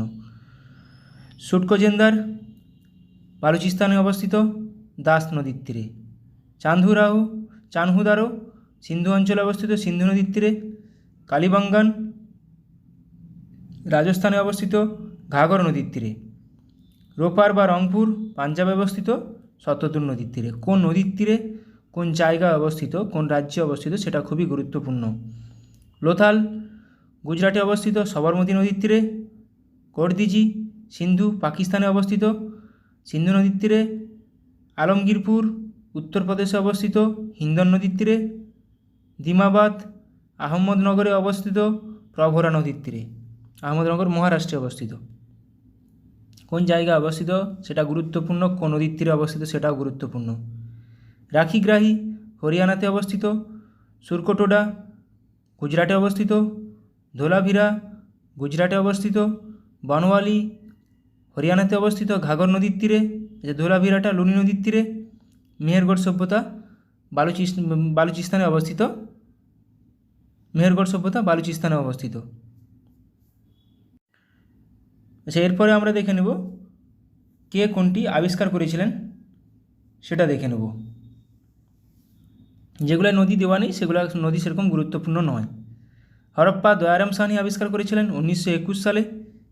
Speaker 1: সুটকোজেন্দার বালুচিস্তানে অবস্থিত, দাস নদীর তীরে। চানহুদারো সিন্ধু অঞ্চলে অবস্থিত, সিন্ধু নদীর তীরে। কালীবাঙ্গান রাজস্থানে অবস্থিত, ঘাঘর নদীর তীরে। রোপার বা রংপুর পাঞ্জাবে অবস্থিত, শতদ্রু নদীর তীরে। কোন নদীর তীরে কোন জায়গায় অবস্থিত, কোন রাজ্যে অবস্থিত, সেটা খুবই গুরুত্বপূর্ণ। লোথাল গুজরাটে অবস্থিত, সবরমতী নদীর তীরে। করদিজি সিন্ধু পাকিস্তানে অবস্থিত, সিন্ধু নদীর তীরে। আলমগীরপুর উত্তরপ্রদেশে অবস্থিত, হিন্দন নদীর তীরে। দিমাবাদ আহমদনগরে অবস্থিত, প্রভরা নদীর তীরে। আহমদনগর মহারাষ্ট্রে অবস্থিত। কোন জায়গায় অবস্থিত সেটা গুরুত্বপূর্ণ, কোন নদীর তীরে অবস্থিত সেটাও গুরুত্বপূর্ণ। রাখিগ্রাহী হরিয়ানাতে অবস্থিত। সুরকোটোডা গুজরাটে অবস্থিত। ধোলাভিরা গুজরাটে অবস্থিত। বনওয়ালি হরিয়ানাতে অবস্থিত, ঘাঘর নদীর তীরে। ধোলাভিরাটা লুনি নদীর তীরে। মেহেরগড় সভ্যতা বালুচিস্তানে অবস্থিত। মেহেরগড় সভ্যতা বালুচিস্তানে অবস্থিত। আচ্ছা, এরপরে আমরা দেখে নেব কে কোনটি আবিষ্কার করেছিলেন, সেটা দেখে নেব। যেগুলো নদী দেওয়া নেই সেগুলো নদী সেরকম গুরুত্বপূর্ণ নয়। হরপ্পা দয়ারাম সাহানি আবিষ্কার করেছিলেন 1921 সালে,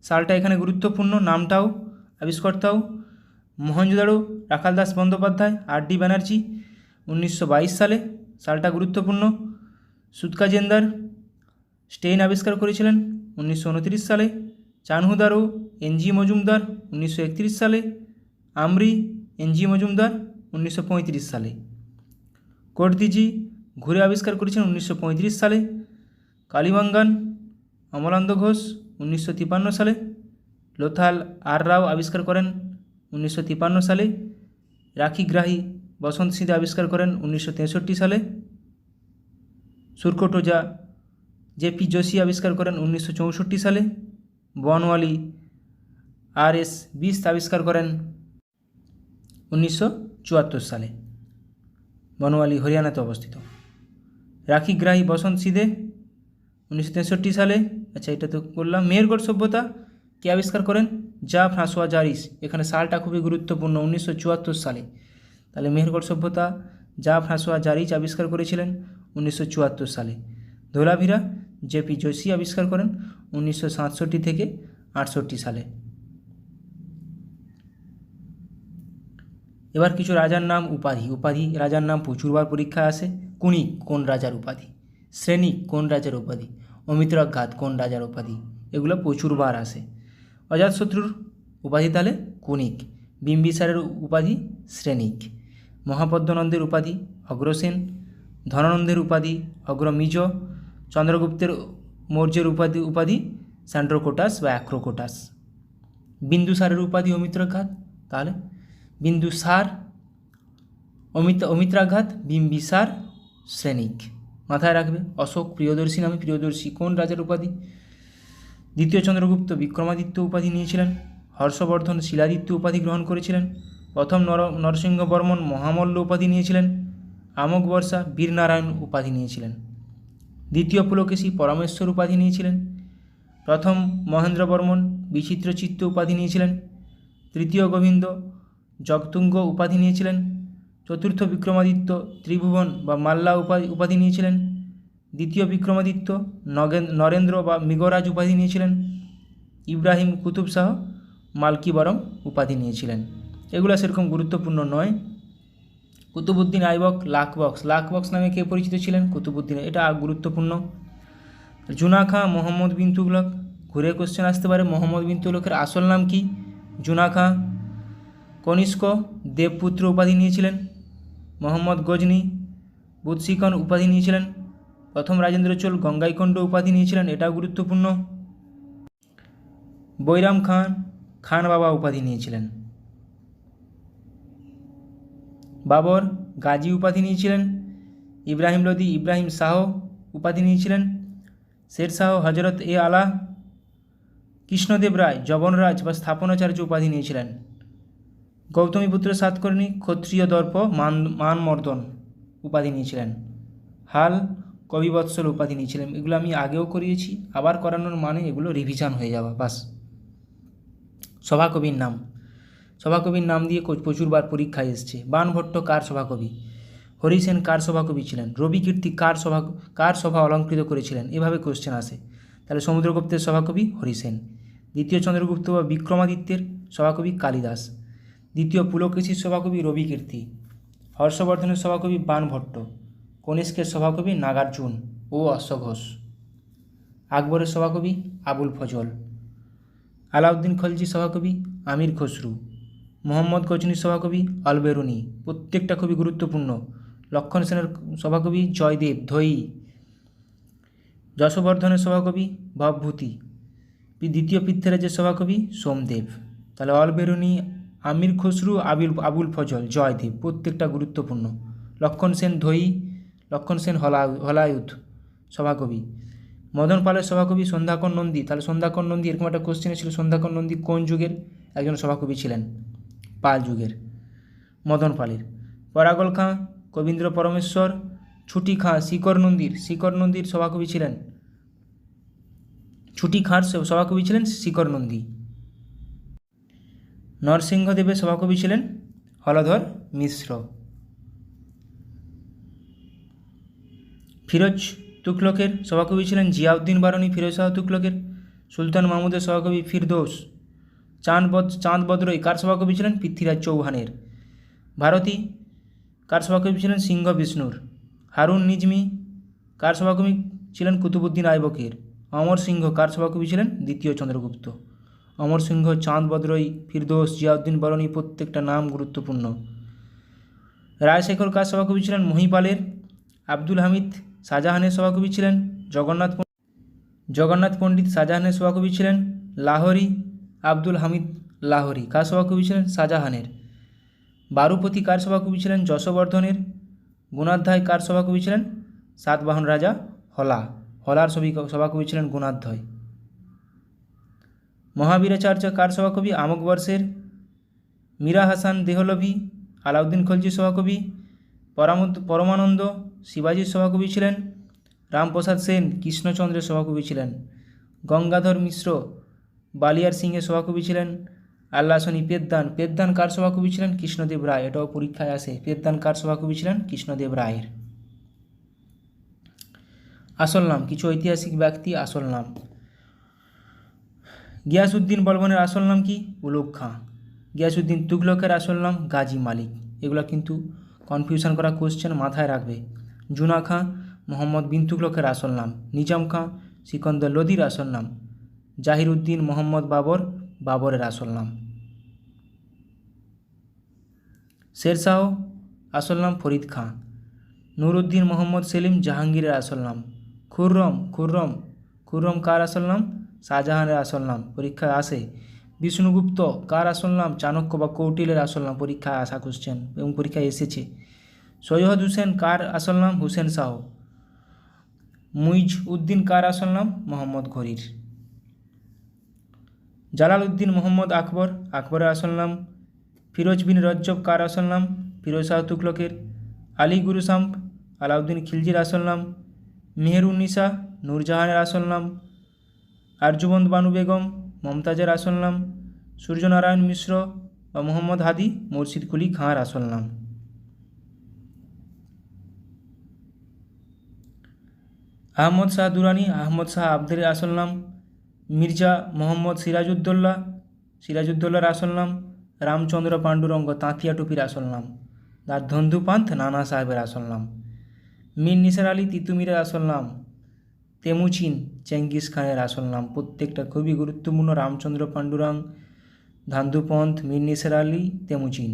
Speaker 1: সালটা এখানে গুরুত্বপূর্ণ, নামটাও আবিষ্কর্তাও। মহেঞ্জোদারো রাখাল দাস বন্দ্যোপাধ্যায়, আর.ডি. ব্যানার্জি 1922 সালে, সালটা গুরুত্বপূর্ণ। সুতকাজেন্দার স্টেইন আবিষ্কার করেছিলেন 1929 সালে। চানহুদারো এন.জি. মজুমদার 1931 সালে। আমরি এন.জি. মজুমদার 1935 সালে। করদিজি ঘুরে আবিষ্কার করেছেন 1935 সালে। কালীবাঙ্গান অমলানন্দ ঘোষ 1953 সালে। লোথাল আর রাও আবিষ্কার করেন 1953 সালে। রাখিগ্রাহী বসন্ত সিদে আবিষ্কার করেন 1963 সালে। সুরকোটোজা জেপি যোশী আবিষ্কার করেন 1964 সালে। বনওয়ালি RS 20 আবিষ্কার করেন 1974 সালে। বনওয়ালি হরিয়ানাতে অবস্থিত। রাখিগ্রাহী বসন্ত সিদে 1963 সালে। আচ্ছা, এটা তো বললাম। মেহেরগড় সভ্যতা কে আবিষ্কার করেন? যা ফ্রাঁসোয়া জারিস। এখানে সালটা খুবই গুরুত্বপূর্ণ, 1974 সালে। তাহলে মেহেরগড় সভ্যতা যা ফ্রাঁসোয়া জারিস আবিষ্কার করেছিলেন 1974 সালে। ধোলাভিরা জেপি যোশী আবিষ্কার করেন 1967 থেকে 68 সালে। এবার কিছু রাজার নাম, উপাধি রাজার নাম প্রচুরবার পরীক্ষায় আসে। কুণিক কোন রাজার উপাধি? শ্রেণিক কোন রাজার উপাধি? অমিত্রাঘাত কোন রাজার উপাধি? এগুলো প্রচুরবার আসে। অজাতশত্রুর উপাধি তাহলে কুণিক। বিম্বিসারের উপাধি শ্রেণিক। মহাপদ্মনন্দের উপাধি অগ্রসেন। ধনানন্দের উপাধি অগ্রমিজ। চন্দ্রগুপ্তের মৌর্যের উপাধি স্যান্ড্রোকোটাস বা অ্যাক্রোকোটাস। বিন্দুসারের উপাধি অমিত্রাঘাত, তাহলে বিন্দুসার, অমিত্রাঘাত, বিম্বিসার, শ্রেণিক। মাথায় রাখবে। অশোক প্রিয়দর্শী নামে প্রিয়দর্শী কোন রাজার উপাধি? দ্বিতীয় চন্দ্রগুপ্ত বিক্রমাদিত্য উপাধি নিয়েছিলেন। হর্ষবর্ধন শিলাদিত্য উপাধি গ্রহণ করেছিলেন। প্রথম নরসিংহ বর্মন মহামল্ল উপাধি নিয়েছিলেন। আমোঘ বর্ষা বীরনারায়ণ উপাধি নিয়েছিলেন। দ্বিতীয় পুলকেশী পরমেশ্বর উপাধি নিয়েছিলেন। প্রথম মহেন্দ্র বর্মন বিচিত্রচিত্ত উপাধি নিয়েছিলেন। তৃতীয় গোবিন্দ জগতুঙ্গ উপাধি নিয়েছিলেন। চতুর্থ বিক্রমাদিত্য ত্রিভুবন বা মাল্লা উপাধি নিয়েছিলেন। দ্বিতীয় বিক্রমাদিত্য নরেন্দ্র বা মৃগরাজ উপাধি নিয়েছিলেন। ইব্রাহিম কুতুব শাহ মালকিবরম উপাধি নিয়েছিলেন। এগুলো সেরকম গুরুত্বপূর্ণ নয়। কুতুবউদ্দিন আইবক লাখবক্স নামে কে পরিচিত ছিলেন? কুতুবউদ্দিন। এটা গুরুত্বপূর্ণ। জুনা খাঁ মোহাম্মদ বিন তুগলক, ঘুরে কোশ্চেন আসতে পারে। মোহাম্মদ বিন তুগলকের আসল নাম কি? জুনা খাঁ। কনিষ্ক দেবপুত্র উপাধি নিয়েছিলেন। মোহাম্মদ গজনি বুৎসিকন উপাধি নিয়েছিলেন। প্রথম রাজেন্দ্র চোল গঙ্গাইকণ্ড উপাধি নিয়েছিলেন, এটাও গুরুত্বপূর্ণ। বৈরাম খান খান বাবা উপাধি নিয়েছিলেন। বাবর গাজী উপাধি নিয়েছিলেন। ইব্রাহিম লোদি ইব্রাহিম শাহ উপাধি নিয়েছিলেন। শেরশাহ হজরত আলা। কৃষ্ণদেব রায় যবনরাজ বা স্থাপনাচার্য উপাধি নিয়েছিলেন। গৌতমীপুত্র সাতকর্ণী ক্ষত্রিয় দর্প মানমর্দন উপাধি নিয়েছিলেন। হাল কবিবৎসল উপাধি নিয়েছিলেন। এগুলো আমি আগেও করিয়েছি, আবার করানোর মানে এগুলো রিভিশন হয়ে যাওয়া বাস। সভাকবির নাম দিয়ে প্রচুরবার পরীক্ষায় এসছে। বাণভট্ট কার সভাকবি? হরিসেন কার সভাকবি ছিলেন? রবিকীর্তি কার সভা অলঙ্কৃত করেছিলেন? এভাবে কোশ্চেন আসে। তাহলে সমুদ্রগুপ্তের সভাকবি হরিসেন। দ্বিতীয় চন্দ্রগুপ্ত বা বিক্রমাদিত্যের সভাকবি কালিদাস। দ্বিতীয় পুলকেশীর সভাকবি রবিকীর্তি। হর্ষবর্ধনের সভাকবি বাণভট্ট। কনিষ্কের সভাকবি নাগার্জুন ও অশ্বঘোষ। আকবরের সভাকবি আবুল ফজল। আলাউদ্দিন খলজি সভাকবি আমির খসরু। মোহাম্মদ গজনির সভাকবি আলবেরুনি। প্রত্যেকটা খুবই গুরুত্বপূর্ণ। লক্ষণ সেনের সভাকবি জয়দেব ধৈ। যশবর্ধনের সভাকবি ভবভূতি। দ্বিতীয় পৃথ্বীরাজের সভাকবি সোমদেব। তাহলে অলবেরুনি, আমির খসরু, আবুল ফজল, জয়দেব প্রত্যেকটা গুরুত্বপূর্ণ। লক্ষণ সেন ধৈ, লক্ষণ সেন হলায়ুধ সভাকবি। মদন পালের সভাকবি সন্ধ্যাকর নন্দী। তাহলে সন্ধ্যাকর নন্দী, এরকম একটা কোশ্চেন ছিল, সন্ধ্যাকর নন্দী কোন যুগের একজন সভাকবি ছিলেন? পাল যুগের। মদন পালের। পরাগল খাঁ কবীন্দ্র পরমেশ্বর। ছুটি খাঁ শিকর নন্দীর সভাকবি ছিলেন। ছুটি খাঁর সভাকবি ছিলেন শিকর নন্দী। নরসিংহদেবের সভাকবি ছিলেন হলধর মিশ্র। ফিরোজ তুগলকের সভাকবি ছিলেন জিয়াউদ্দিন বারনী। ফিরোজ শাহ তুগলকের। সুলতান মাহমুদের সভাকবি ফিরদৌস। চাঁদ বদরই কার সভাকবি ছিলেন? পৃথ্বীরাজ চৌহানের। ভারতী কার সভাকবি ছিলেন? সিংহ বিষ্ণুর। হারুন নিজমি কার সভাকবি ছিলেন? কুতুবউদ্দিন আইবকের। অমর সিংহ কার সভাকবি ছিলেন? দ্বিতীয় চন্দ্রগুপ্ত। অমর সিংহ, চাঁদ বদরই, ফিরদৌস, জিয়াউদ্দিন বারনী প্রত্যেকটা নাম গুরুত্বপূর্ণ। রায়শেখর কার সভাকবি ছিলেন? মহিপালের। আব্দুল হামিদ শাহজাহানের সভাকবি ছিলেন। জগন্নাথ পণ্ডিত শাহজাহানের সভাকবি ছিলেন। লাহোরী আব্দুল হামিদ লাহোরি কার সভাকবি ছিলেন? শাহজাহানের। বারুপতি কার সভাকবি ছিলেন? যশবর্ধনের। গুণাধ্যায় কার সভাকবি ছিলেন? সাতবাহন রাজা হলা। হলার সভাকবি ছিলেন গুণাধ্যায়। মহাবীরাচার্য কার সভাকবি? আমোঘবর্ষের। মীরা হাসান দেহলভি আলাউদ্দিন খলজির সভাকবি। পরমানন্দ শিবাজির সভাকবি ছিলেন। রামপ্রসাদ সেন কৃষ্ণচন্দ্রের সভাকবি ছিলেন। গঙ্গাধর মিশ্র বালিয়ার সিংহের সভাকবি ছিলেন। আল্লাসনি পেদ্দান কার সভাকবি ছিলেন? কৃষ্ণদেব রায়। এটাও পরীক্ষায় আসে। পেদ্দান কার সভাকবি ছিলেন? কৃষ্ণদেব রায়ের। আসল নাম, কিছু ঐতিহাসিক ব্যক্তি আসল নাম। গিয়াসউদ্দিন বলবনের আসল নাম কি? উলুগ খাঁ। গিয়াসউদ্দিন তুগলকের আসল নাম গাজী মালিক। এগুলো কিন্তু কনফিউশন করা কোশ্চেন, মাথায় রাখবে। জুনা খাঁ মোহাম্মদ বিন তুগলকের আসল নাম। নিজাম খাঁ সিকন্দর লোদির আসল নাম। জাহিরউদ্দিন মোহাম্মদ বাবরের আসল নাম। শেরশাহ আসল নাম ফরিদ খাঁ। নুরউদ্দিন মোহাম্মদ সেলিম জাহাঙ্গীরের আসল নাম। খুররম কার আসল নাম? শাহজাহানের আসল নাম, পরীক্ষায় আসে। বিষ্ণুগুপ্ত কার আসল নাম? চাণক্য বা কৌটিল্যের আসল নাম, পরীক্ষায় আসা কোশ্চেন এবং পরীক্ষায় এসেছে। সৈয়দ হুসেন কার আসল নাম? হুসেন শাহ। মুইজ উদ্দিন কার আসল নাম? মোহাম্মদ ঘুরির। জালালউদ্দিন মোহাম্মদ আকবরের আসল নাম। ফিরোজ বিন রজ্জব কার আসল নাম? ফিরোজ শাহ তুগলকের। আলী গুরুসাম্প আলাউদ্দিন খিলজির আসল নাম। মেহেরুন্নিসা নূরজাহানের আসল নাম। আরজুবন্দ বানু বেগম মমতাজের আসল নাম। সূর্যনারায়ণ মিশ্র বা মোহাম্মদ হাদি মুর্শিদ কুলি খাঁর আসল নাম। আহমদ শাহ দুরানি আহমদ শাহ আবদারের আসল নাম। মির্জা মোহাম্মদ সিরাজউদ্দৌলার আসল নাম। রামচন্দ্র পাণ্ডুরঙ্গ তাঁতিয়া টুপির আসল নাম। আর ধন্দুপান্থ নানা সাহেবের আসল নাম। মীর নিসার আলী তিতুমিরের আসল নাম। তেমুচিন চেঙ্গিস খানের আসল নাম। প্রত্যেকটা খুবই গুরুত্বপূর্ণ। রামচন্দ্র পাণ্ডুরঙ্গ, ধান্দুপন্থ, মীর নিসার আলী, তেমুচিন।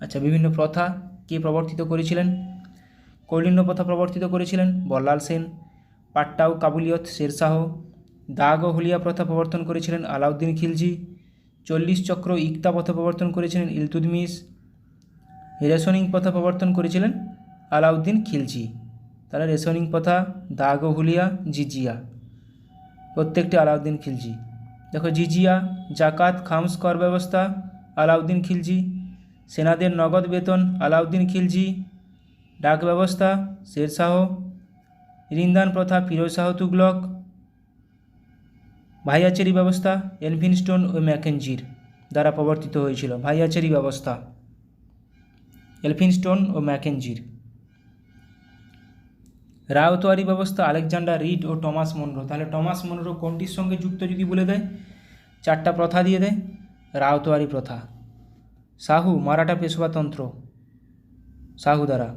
Speaker 1: আচ্ছা, বিভিন্ন প্রথা কে প্রবর্তিত করেছিলেন? কৌলিন্য প্রথা প্রবর্তিত করেছিলেন বল্লাল সেন। পাট্টা ও কাবুলিয়ত শেরশাহ। দাগ ও হুলিয়া প্রথা প্রবর্তন করেছিলেন আলাউদ্দিন খিলজি। 40 চক্র ইকতা প্রথা প্রবর্তন করেছিলেন ইলতুৎমিশ। রেশনিং প্রথা প্রবর্তন করেছিলেন আলাউদ্দিন খিলজি। তাহলে রেশনিং প্রথা, দাগ ও হুলিয়া, জিজিয়া প্রত্যেকটি আলাউদ্দিন খিলজি। দেখো, জিজিয়া জাকাত খামস কর ব্যবস্থা আলাউদ্দিন খিলজি। সেনাদের নগদ বেতন আলাউদ্দিন খিলজি। ডাক ব্যবস্থা শেরশাহ। ঋণদান প্রথা ফিরোজ শাহ তুগলক। ভাইয়াচেরি ব্যবস্থা এলফিনস্টোন ও ম্যাকেঞ্জির দ্বারা প্রবর্তিত হয়েছিল। ভাইয়াচেরি ব্যবস্থা এলফিনস্টোন ও ম্যাকেঞ্জির। রায়তওয়ারি ব্যবস্থা আলেকজান্ডার রিড ও টমাস মনরো। তাহলে টমাস মনরো কোনটির সঙ্গে যুক্ত যদি বলে দেয়? 4টা প্রথা দিয়ে দেয়। রায়তওয়ারি প্রথা। শাহু মারাঠা পেশওয়াতন্ত্র শাহু দ্বারা।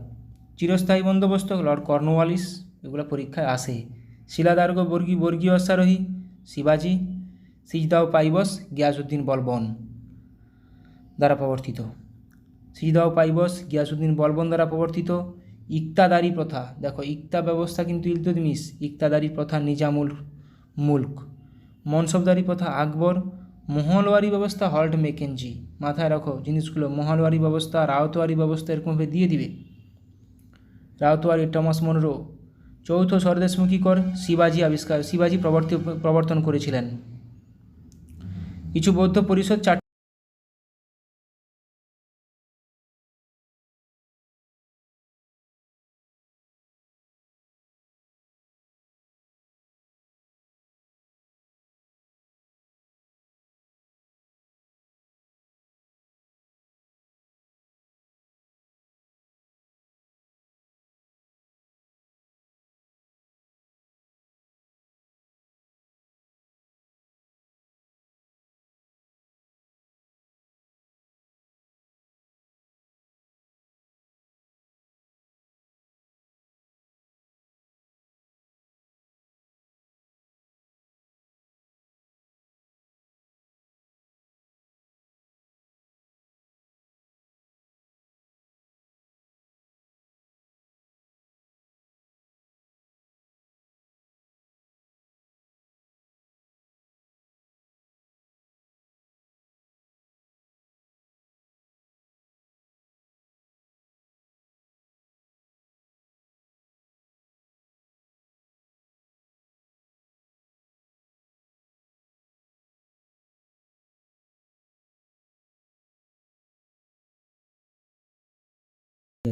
Speaker 1: চিরস্থায়ী বন্দোবস্ত লর্ড কর্নওয়ালিস। এগুলো পরীক্ষায় আসে। শিলাদার্ঘ বর্গীয় অশ্বারোহী শিবাজি। সিজদাও পাইবস গিয়াসউদ্দিন বলবন দ্বারা প্রবর্তিত। সিজদাও পাইবস গিয়াসউদ্দিন বলবন দ্বারা প্রবর্তিত। ইকতাদারি প্রথা, দেখো ইকতা ব্যবস্থা কিন্তু ইলতুৎমিশ। ইকতাদারি প্রথা নিজামুল মুল্ক। মনসবদারি প্রথা আকবর। মহলওয়ারি ব্যবস্থা হল্ট ম্যাকেঞ্জি। মাথায় রাখো জিনিসগুলো, মহলওয়ারি ব্যবস্থা, রায়তওয়ারি ব্যবস্থা এরকমভাবে দিয়ে দিবে। Ryotwari Thomas Munro. চৌথ স্বদেশমুখী কর শিবাজি প্রবর্তন করেছিলেন। কিছু বৌদ্ধ পরিষদ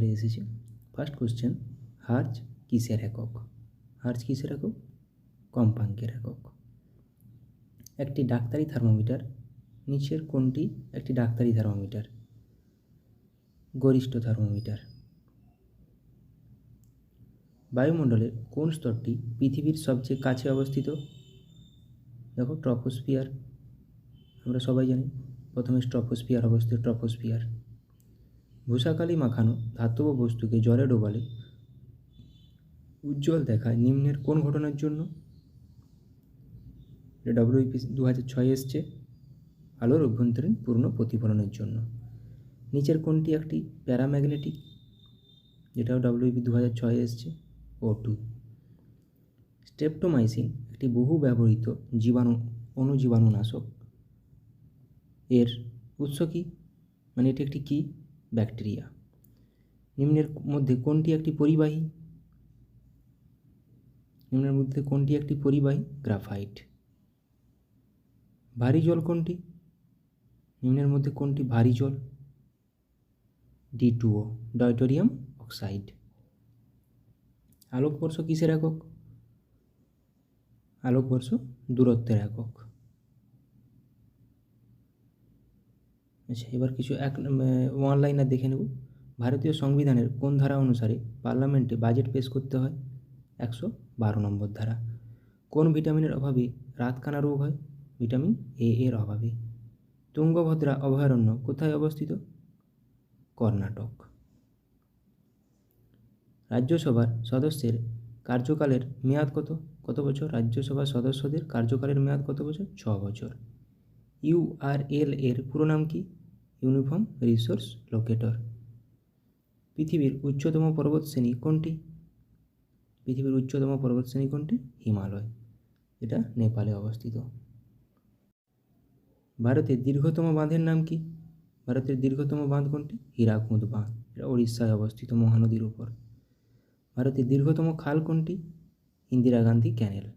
Speaker 1: এসেছে। ফার্স্ট কোশ্চেন, হার্জ কিসের একক? হার্জ কিসের একক? কম্পাঙ্কের একক। একটি ডাক্তারি থার্মোমিটার নিচের কোনটি একটি ডাক্তারি থার্মোমিটার? গরিষ্ঠ থার্মোমিটার। বায়ুমণ্ডলের কোন স্তরটি পৃথিবীর সবচেয়ে কাছে অবস্থিত? দেখো, ট্রপোস্ফিয়ার। আমরা সবাই জানি প্রথমে ট্রপোস্ফিয়ার অবস্থিত। ট্রপোস্ফিয়ার। ভূষাকালি মাখানো ধাতব বস্তুকে জলে ডোবালে উজ্জ্বল দেখায় নিম্নের কোন ঘটনার জন্য? WIP 2006 এসছে, আলোর অভ্যন্তরীণ পূর্ণ প্রতিফলনের জন্য। নিচের কোনটি একটি প্যারাম্যাগনেটিক? যেটাও WIP 2006 এসছে, O2। স্ট্রেপ্টোমাইসিন একটি বহু ব্যবহৃত অণুজীবাণুনাশক। এর উৎস কী? মানে এটি একটি কী? ব্যাকটেরিয়া। নিম্নের মধ্যে কোনটি একটি পরিবাহী? নিম্নের মধ্যে কোনটি একটি পরিবাহী? গ্রাফাইট। ভারী জল কোনটি? নিম্নের মধ্যে কোনটি ভারী জল? D2O, ডয়টোরিয়াম oxide. আলোকবর্ষ কিসের একক? আলোকবর্ষ দূরত্বের একক। আচ্ছা, এবার কিছু ওয়ান লাইনার দেখে নেব। ভারতীয় সংবিধানের কোন ধারা অনুসারে পার্লামেন্টে বাজেট পেশ করতে হয়? 112 নম্বর ধারা। কোন ভিটামিনের অভাবে রাতকানা রোগ হয়? ভিটামিন A এর অভাবে। তুঙ্গভদ্রা অভয়ারণ্য কোথায় অবস্থিত? কর্ণাটক। রাজ্যসভার সদস্যের কার্যকালের মেয়াদ কত? কত বছর? রাজ্যসভার সদস্যদের কার্যকালের মেয়াদ কত বছর? 6 বছর। URL এর পুরো নাম কি? Uniform resource locator. পৃথিবীর উচ্চতম পর্বতশ্রেণী কোনটি? পৃথিবীর উচ্চতম পর্বতশ্রেণী কোনটি? হিমালয়। এটা নেপালে অবস্থিত। ভারতের দীর্ঘতম বাঁধের নাম কি? ভারতের দীর্ঘতম বাঁধ কোনটি? হীরাকুদ বাঁধ। এটা উড়িষ্যায় অবস্থিত, মহানদীর উপর। ভারতের দীর্ঘতম খাল কোনটি? ইন্দিরা গান্ধী ক্যানেল।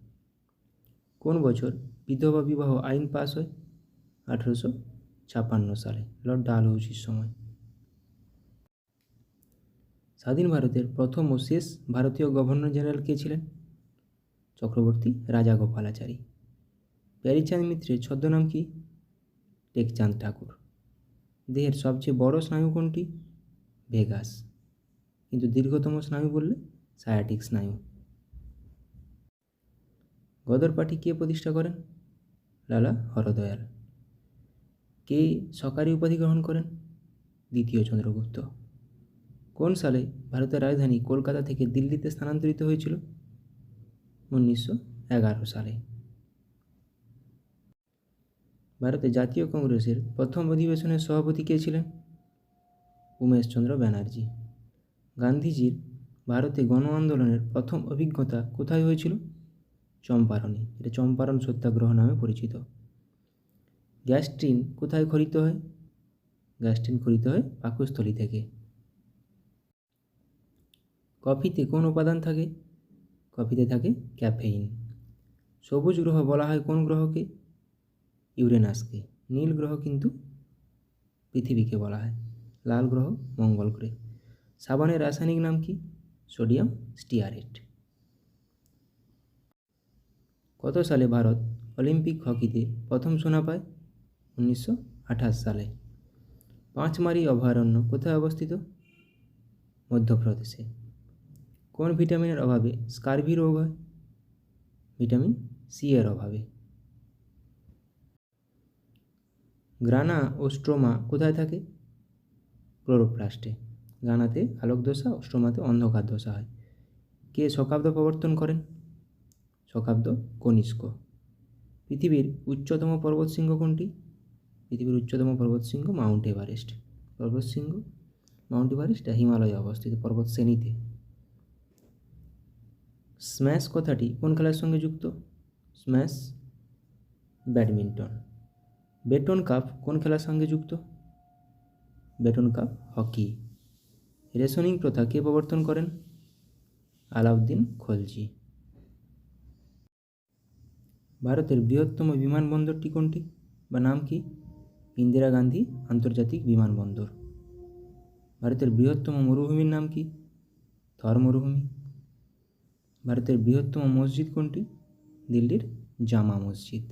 Speaker 1: কোন বছর বিধবা বিবাহ আইন পাস হয়? 1856 সালে, লর্ড ডালহৌসির সময়। স্বাধীন ভারতের প্রথম ও শেষ ভারতীয় গভর্নর জেনারেল কে ছিলেন? চক্রবর্তী রাজাগোপালাচারী। প্যারীচাঁদ মিত্রের ছদ্মনাম কি? টেকচাঁদ ঠাকুর। দেহের সবচেয়ে বড় স্নায়ু কোনটি? ভেগাস। কিন্তু দীর্ঘতম স্নায়ু বললে সায়াটিক স্নায়ু। গদর পার্টি কে প্রতিষ্ঠা করেন? লালা হরদয়াল। কে সরকারি উপাধি গ্রহণ করেন? দ্বিতীয় চন্দ্রগুপ্ত। কোন সালে ভারতের রাজধানী কলকাতা থেকে দিল্লিতে স্থানান্তরিত হয়েছিল? 1911 সালে। ভারতের জাতীয় কংগ্রেসের প্রথম অধিবেশনের সভাপতি কে ছিলেন? উমেশচন্দ্র ব্যানার্জি। গান্ধীজির ভারতে গণ আন্দোলনের প্রথম অভিজ্ঞতা কোথায় হয়েছিল? চম্পারণে। এটা চম্পারণ সত্যাগ্রহ নামে পরিচিত। গ্যাস ট্রেন কোথায় খরিত হয়? গ্যাস ট্রেন খরিত হয় পাকস্থলী থেকে। কফিতে কোন উপাদান থাকে? কফিতে থাকে ক্যাফেইন। সবুজ গ্রহ বলা হয় কোন গ্রহকে? ইউরেনাসকে। নীল গ্রহ কিন্তু পৃথিবীকে বলা হয়। লাল গ্রহ মঙ্গল গ্রহে। সাবানের রাসায়নিক নাম কি? Sodium stearate. কত সালে ভারত অলিম্পিক হকিতে প্রথম সোনা পায়? 1928 সালে। পাঁচমারি অভয়ারণ্য কোথায় অবস্থিত? মধ্যপ্রদেশে। কোন ভিটামিনের অভাবে স্কারভি রোগ হয়? ভিটামিন সি এর অভাবে। গ্রানা ও স্ট্রোমা কোথায় থাকে? ক্লোরোপ্লাস্টে। গ্রানাতে আলোক দশা, স্ট্রোমাতে অন্ধকার দশা হয়। কে শকাব্দ প্রবর্তন করেন? শকাব্দ কনিষ্ক। পৃথিবীর উচ্চতম পর্বতশৃঙ্গ কোনটি? পৃথিবীর উচ্চতম পর্বতশৃঙ্গ মাউন্ট এভারেস্ট। পর্বতশৃঙ্গ মাউন্ট এভারেস্ট হিমালয়ে অবস্থিত পর্বতশ্রেণীতে। স্ম্যাশ কথাটি কোন খেলার সঙ্গে যুক্ত? Smash badminton. বেটন কাপ কোন খেলার সঙ্গে যুক্ত? Button cup hockey. রেশনিং প্রথা কে প্রবর্তন করেন? আলাউদ্দিন খলজি। ভারতের বৃহত্তম বিমানবন্দরটি কোনটি বা নাম কি? ইন্দিরা গান্ধী আন্তর্জাতিক বিমানবন্দর। ভারতের বৃহত্তম মরুভূমির নাম কি? থর মরুভূমি। ভারতের বৃহত্তম মসজিদ কোনটি? দিল্লির জামা মসজিদ।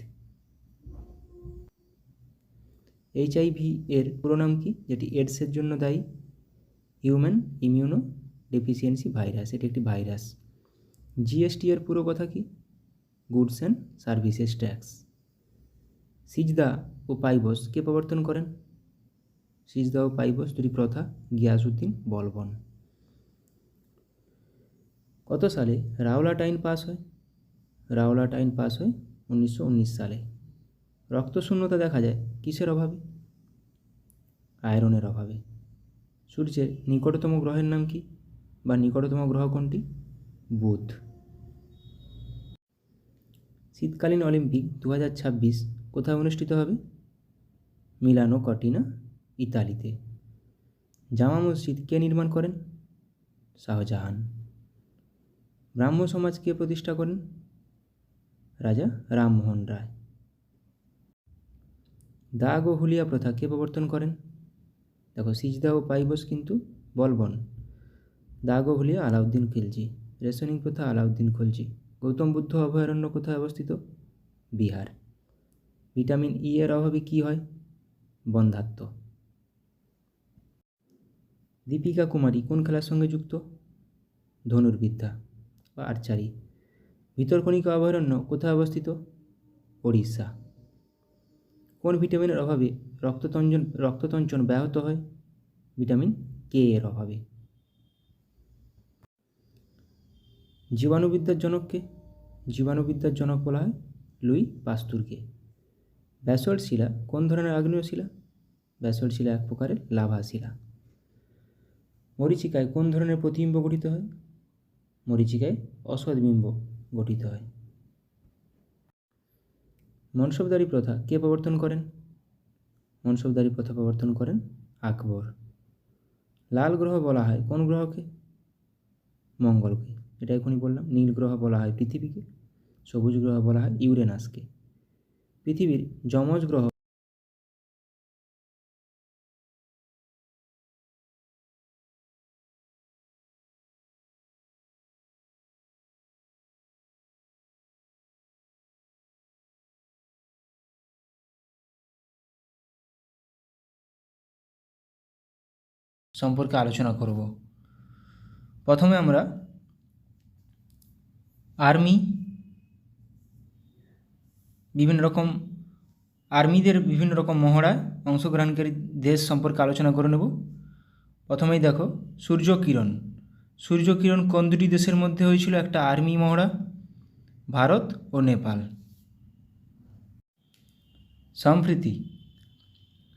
Speaker 1: এইচআইভি এর পুরো নাম কি, যেটি এডসের জন্য দায়ী? হিউম্যান ইমিউনো ডেফিসিয়েন্সি ভাইরাস, এটি একটি ভাইরাস। জিএসটি এর পুরো কথা কি? Goods and services tax. সিজদা ও পাইবস কে প্রবর্তন করেন? সিজদা ও পাইবস দুটি প্রথা গিয়াসউদ্দিন বলবন। কত সালে রাওলাট আইন পাস হয়? রাওলাট আইন পাস হয় 1919 সালে। রক্তশূন্যতা দেখা যায় কিসের অভাবে? আয়রনের অভাবে। সূর্যের নিকটতম গ্রহের নাম কি, বা নিকটতম গ্রহ কোনটি? বুধ। শীতকালীন অলিম্পিক 2026 কোথায় অনুষ্ঠিত হবে? মিলানো কর্টিনা, ইতালিতে। জামা মসজিদ কে নির্মাণ করেন? শাহজাহান। ব্রাহ্ম সমাজ কে প্রতিষ্ঠা করেন? রাজা রামমোহন রায়। দাগ ও হুলিয়া প্রথা কে প্রবর্তন করেন? দেখো, সিজদা ও পাইবস কিন্তু বলবন। দাগ ও হুলিয়া আলাউদ্দিন খিলজি। রেশনিং প্রথা আলাউদ্দিন খলজি। গৌতম বুদ্ধ অভয়ারণ্য কোথায় অবস্থিত? বিহার। ভিটামিন ই এর অভাবে কী হয়? বন্ধ্যাত্ব। দীপিকা কুমারী কোন খেলার সঙ্গে যুক্ত? ধনুর্বিদ্যা বা আর্চারি। ভিতরকণিকা অভয়ারণ্য কোথায় অবস্থিত? ওড়িশা। কোন ভিটামিনের অভাবে রক্ততঞ্চন ব্যাহত হয়? ভিটামিন কে এর অভাবে। জীবাণুবিদ্যার জনককে? জীবাণুবিদ্যার জনক বলা হয় লুই পাস্তুরকে। ব্যাসল্ট শিলা কোন ধরনের আগ্নেয় শিলা? ব্যাসল্ট শিলা এক প্রকারের লাভা শিলা। মরীচিকায় কোন ধরনের প্রতিবিম্ব গঠিত হয়? মরীচিকায় অসৎবিম্ব গঠিত হয়। মনসবদারি প্রথা কে প্রবর্তন করেন? মনসবদারি প্রথা প্রবর্তন করেন আকবর। লাল গ্রহ বলা হয় কোন গ্রহকে? মঙ্গলকে, এটা এখনই বললাম। নীল গ্রহ বলা হয় পৃথিবীকে। সবুজ গ্রহ বলা হয় ইউরেনাসকে। পৃথিবীর যমজ গ্রহ সম্পর্কে আলোচনা করব। প্রথমে আমরা আর্মিদের বিভিন্ন রকম মহড়ায় অংশগ্রহণকারী দেশ সম্পর্কে আলোচনা করে নেব। প্রথমেই দেখো, সূর্যকিরণ। সূর্যকিরণ কোন দুটি দেশের মধ্যে হয়েছিল একটা আর্মি মহড়া? ভারত ও নেপাল।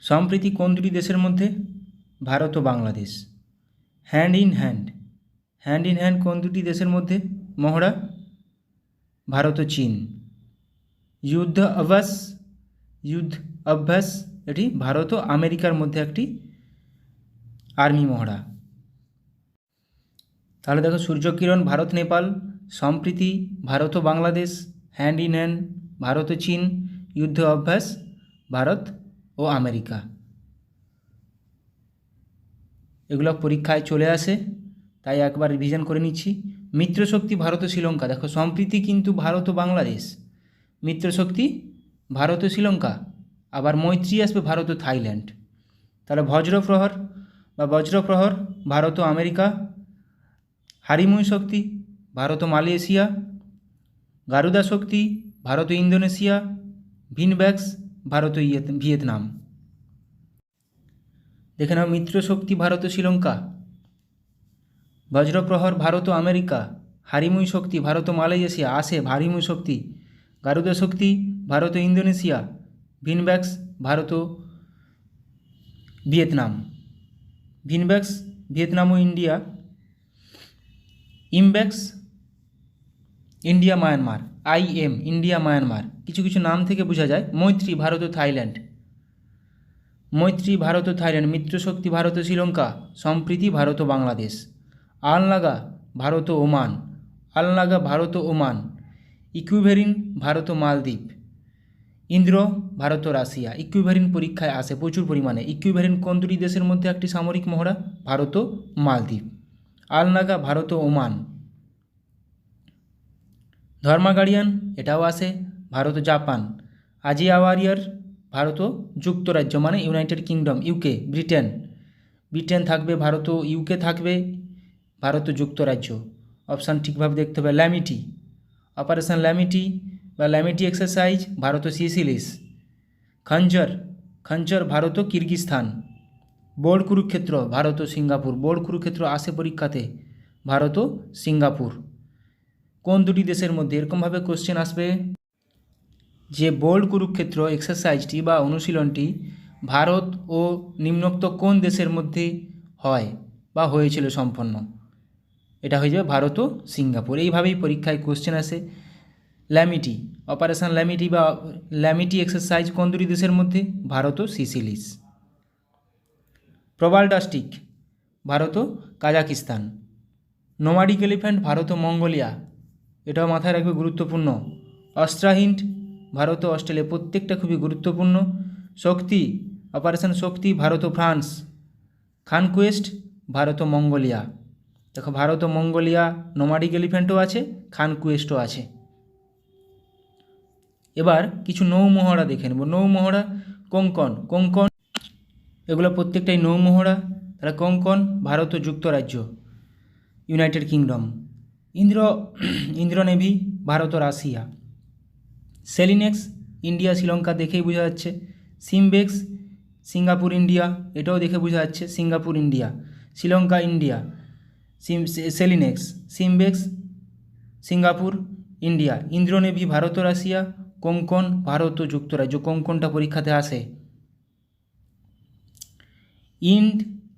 Speaker 1: সম্প্রীতি কোন দুটি দেশের মধ্যে? ভারত ও বাংলাদেশ। হ্যান্ড ইন হ্যান্ড কোন দুটি দেশের মধ্যে মহড়া? ভারত ও চীন। যুদ্ধ অভ্যাস এটি ভারত ও আমেরিকার মধ্যে একটি আর্মি মহড়া। তাহলে দেখো, সূর্যকিরণ ভারত নেপাল, সম্প্রীতি ভারত ও Bangladesh, hand in hand Bharat ও চীন, যুদ্ধ অভ্যাস ভারত ও আমেরিকা। এগুলো পরীক্ষায় চলে আসে, তাই একবার রিভিশন করে নিচ্ছি। মিত্রশক্তি ভারত ও শ্রীলঙ্কা। দেখো, সম্প্রীতি কিন্তু ভারত ও বাংলাদেশ, মিত্রশক্তি ভারত ও শ্রীলঙ্কা, আবার মৈত্রী আসবে ভারত ও থাইল্যান্ড। তাহলে বজ্রপ্রহর ভারত ও আমেরিকা, হারিমুই শক্তি ভারত ও মালয়েশিয়া, গারুদা শক্তি ভারত ও ইন্দোনেশিয়া, ভিনব্যাক্স ভারত ও ভিয়েতনাম। দেখে নাও, মিত্রশক্তি ভারত ও শ্রীলঙ্কা, বজ্রপ্রহর ভারত ও আমেরিকা, হারিমুই শক্তি ভারত ও মালয়েশিয়া, হারিমুই শক্তি, গারুদা শক্তি ভারত ও ইন্দোনেশিয়া, ভিনব্যাক্স ভারত ও ভিয়েতনাম। ভিনব্যাক্স ভিয়েতনাম ও India, IMBAX India Myanmar, India Myanmar. কিছু কিছু নাম থেকে বোঝা যায়। মৈত্রী ভারত ও থাইল্যান্ড, মিত্রশক্তি ভারত ও শ্রীলঙ্কা, সম্প্রীতি ভারত ও বাংলাদেশ। আলনাগা ভারত ও ওমান, ইকুইভেরিন ভারত ও মালদ্বীপ, ইন্দ্র ভারত ও রাশিয়া ইকুইভ্যালেন্ট পরীক্ষায় আসে প্রচুর পরিমাণে। ইকুইভ্যালেন্ট কোন দুটি দেশের মধ্যে একটি সামরিক মহড়া? ভারত ও মালদ্বীপ। আলনাগা ভারত ও ওমান। ধর্মা গার্ডিয়ান এটাও আসে ভারত ও জাপান। আজিয়া ওয়ারিয়ার ভারত ও যুক্তরাজ্য মানে United kingdom, UK, Britain. Britain থাকবে, ভারত ও ইউকে থাকবে, ভারত ও যুক্তরাজ্য। অপশান ঠিকভাবে দেখতে হবে। ল্যামিটি, অপারেশন ল্যামিটি বা ল্যামিটি এক্সারসাইজ ভারত ও সিসিলিস। খঞ্জর, খঞ্জর ভারত ও কিরগিস্তান। বোর্ড কুরুক্ষেত্র ভারত ও সিঙ্গাপুর। বোর্ড কুরুক্ষেত্র আসে পরীক্ষাতে, ভারত ও সিঙ্গাপুর। কোন দুটি দেশের মধ্যে? এরকমভাবে কোশ্চেন আসবে যে বোর্ড কুরুক্ষেত্র এক্সারসাইজটি বা অনুশীলনটি ভারত ও নিম্নোক্ত কোন দেশের মধ্যে হয় বা হয়েছিল সম্পন্ন? এটা হয়ে যাবে ভারত ও সিঙ্গাপুর। এইভাবেই পরীক্ষায় কোশ্চেন আসে। ল্যামিটি, অপারেশন ল্যামিটি বা ল্যামিটি এক্সারসাইজ কোন দুটি দেশের মধ্যে? ভারত ও সিসিলিস। প্রবাল ডাস্টিক ভারত ও কাজাকিস্তান। নোমাডিক এলিফ্যান্ট ভারত ও মঙ্গোলিয়া, এটাও মাথায় রাখবে, গুরুত্বপূর্ণ। অস্ট্রাহিন্ড ভারত ও অস্ট্রেলিয়া, প্রত্যেকটা খুবই গুরুত্বপূর্ণ। শক্তি, অপারেশন শক্তি ভারত ও ফ্রান্স। খানকুয়েস্ট ভারত ও মঙ্গোলিয়া। দেখো ভারত ও মঙ্গোলিয়া নোমাডিক এলিফ্যান্টও আছে, খানকুয়েস্টও আছে। এবার কিছু নৌমহড়া দেখে নেব। নৌমহড়া কোঙ্কন, কোঙ্কন এগুলো প্রত্যেকটাই নৌমহড়া। তাহলে কোঙ্কন ভারত ও যুক্তরাজ্য, United Kingdom. Indra navy Bharat ও রাশিয়া। সেলিনেক্স ইন্ডিয়া শ্রীলঙ্কা, দেখেই বোঝা যাচ্ছে। সিমবেক্স সিঙ্গাপুর ইন্ডিয়া, এটাও দেখে বোঝা যাচ্ছে, Singapore India. Sri Lanka India. SLINEX, SIMBEX Singapore India. Indra navy Bharat ও রাশিয়া। কোঙ্কন ভারত ও যুক্তরাজ্য, কোঙ্কনটা পরীক্ষাতে আসে।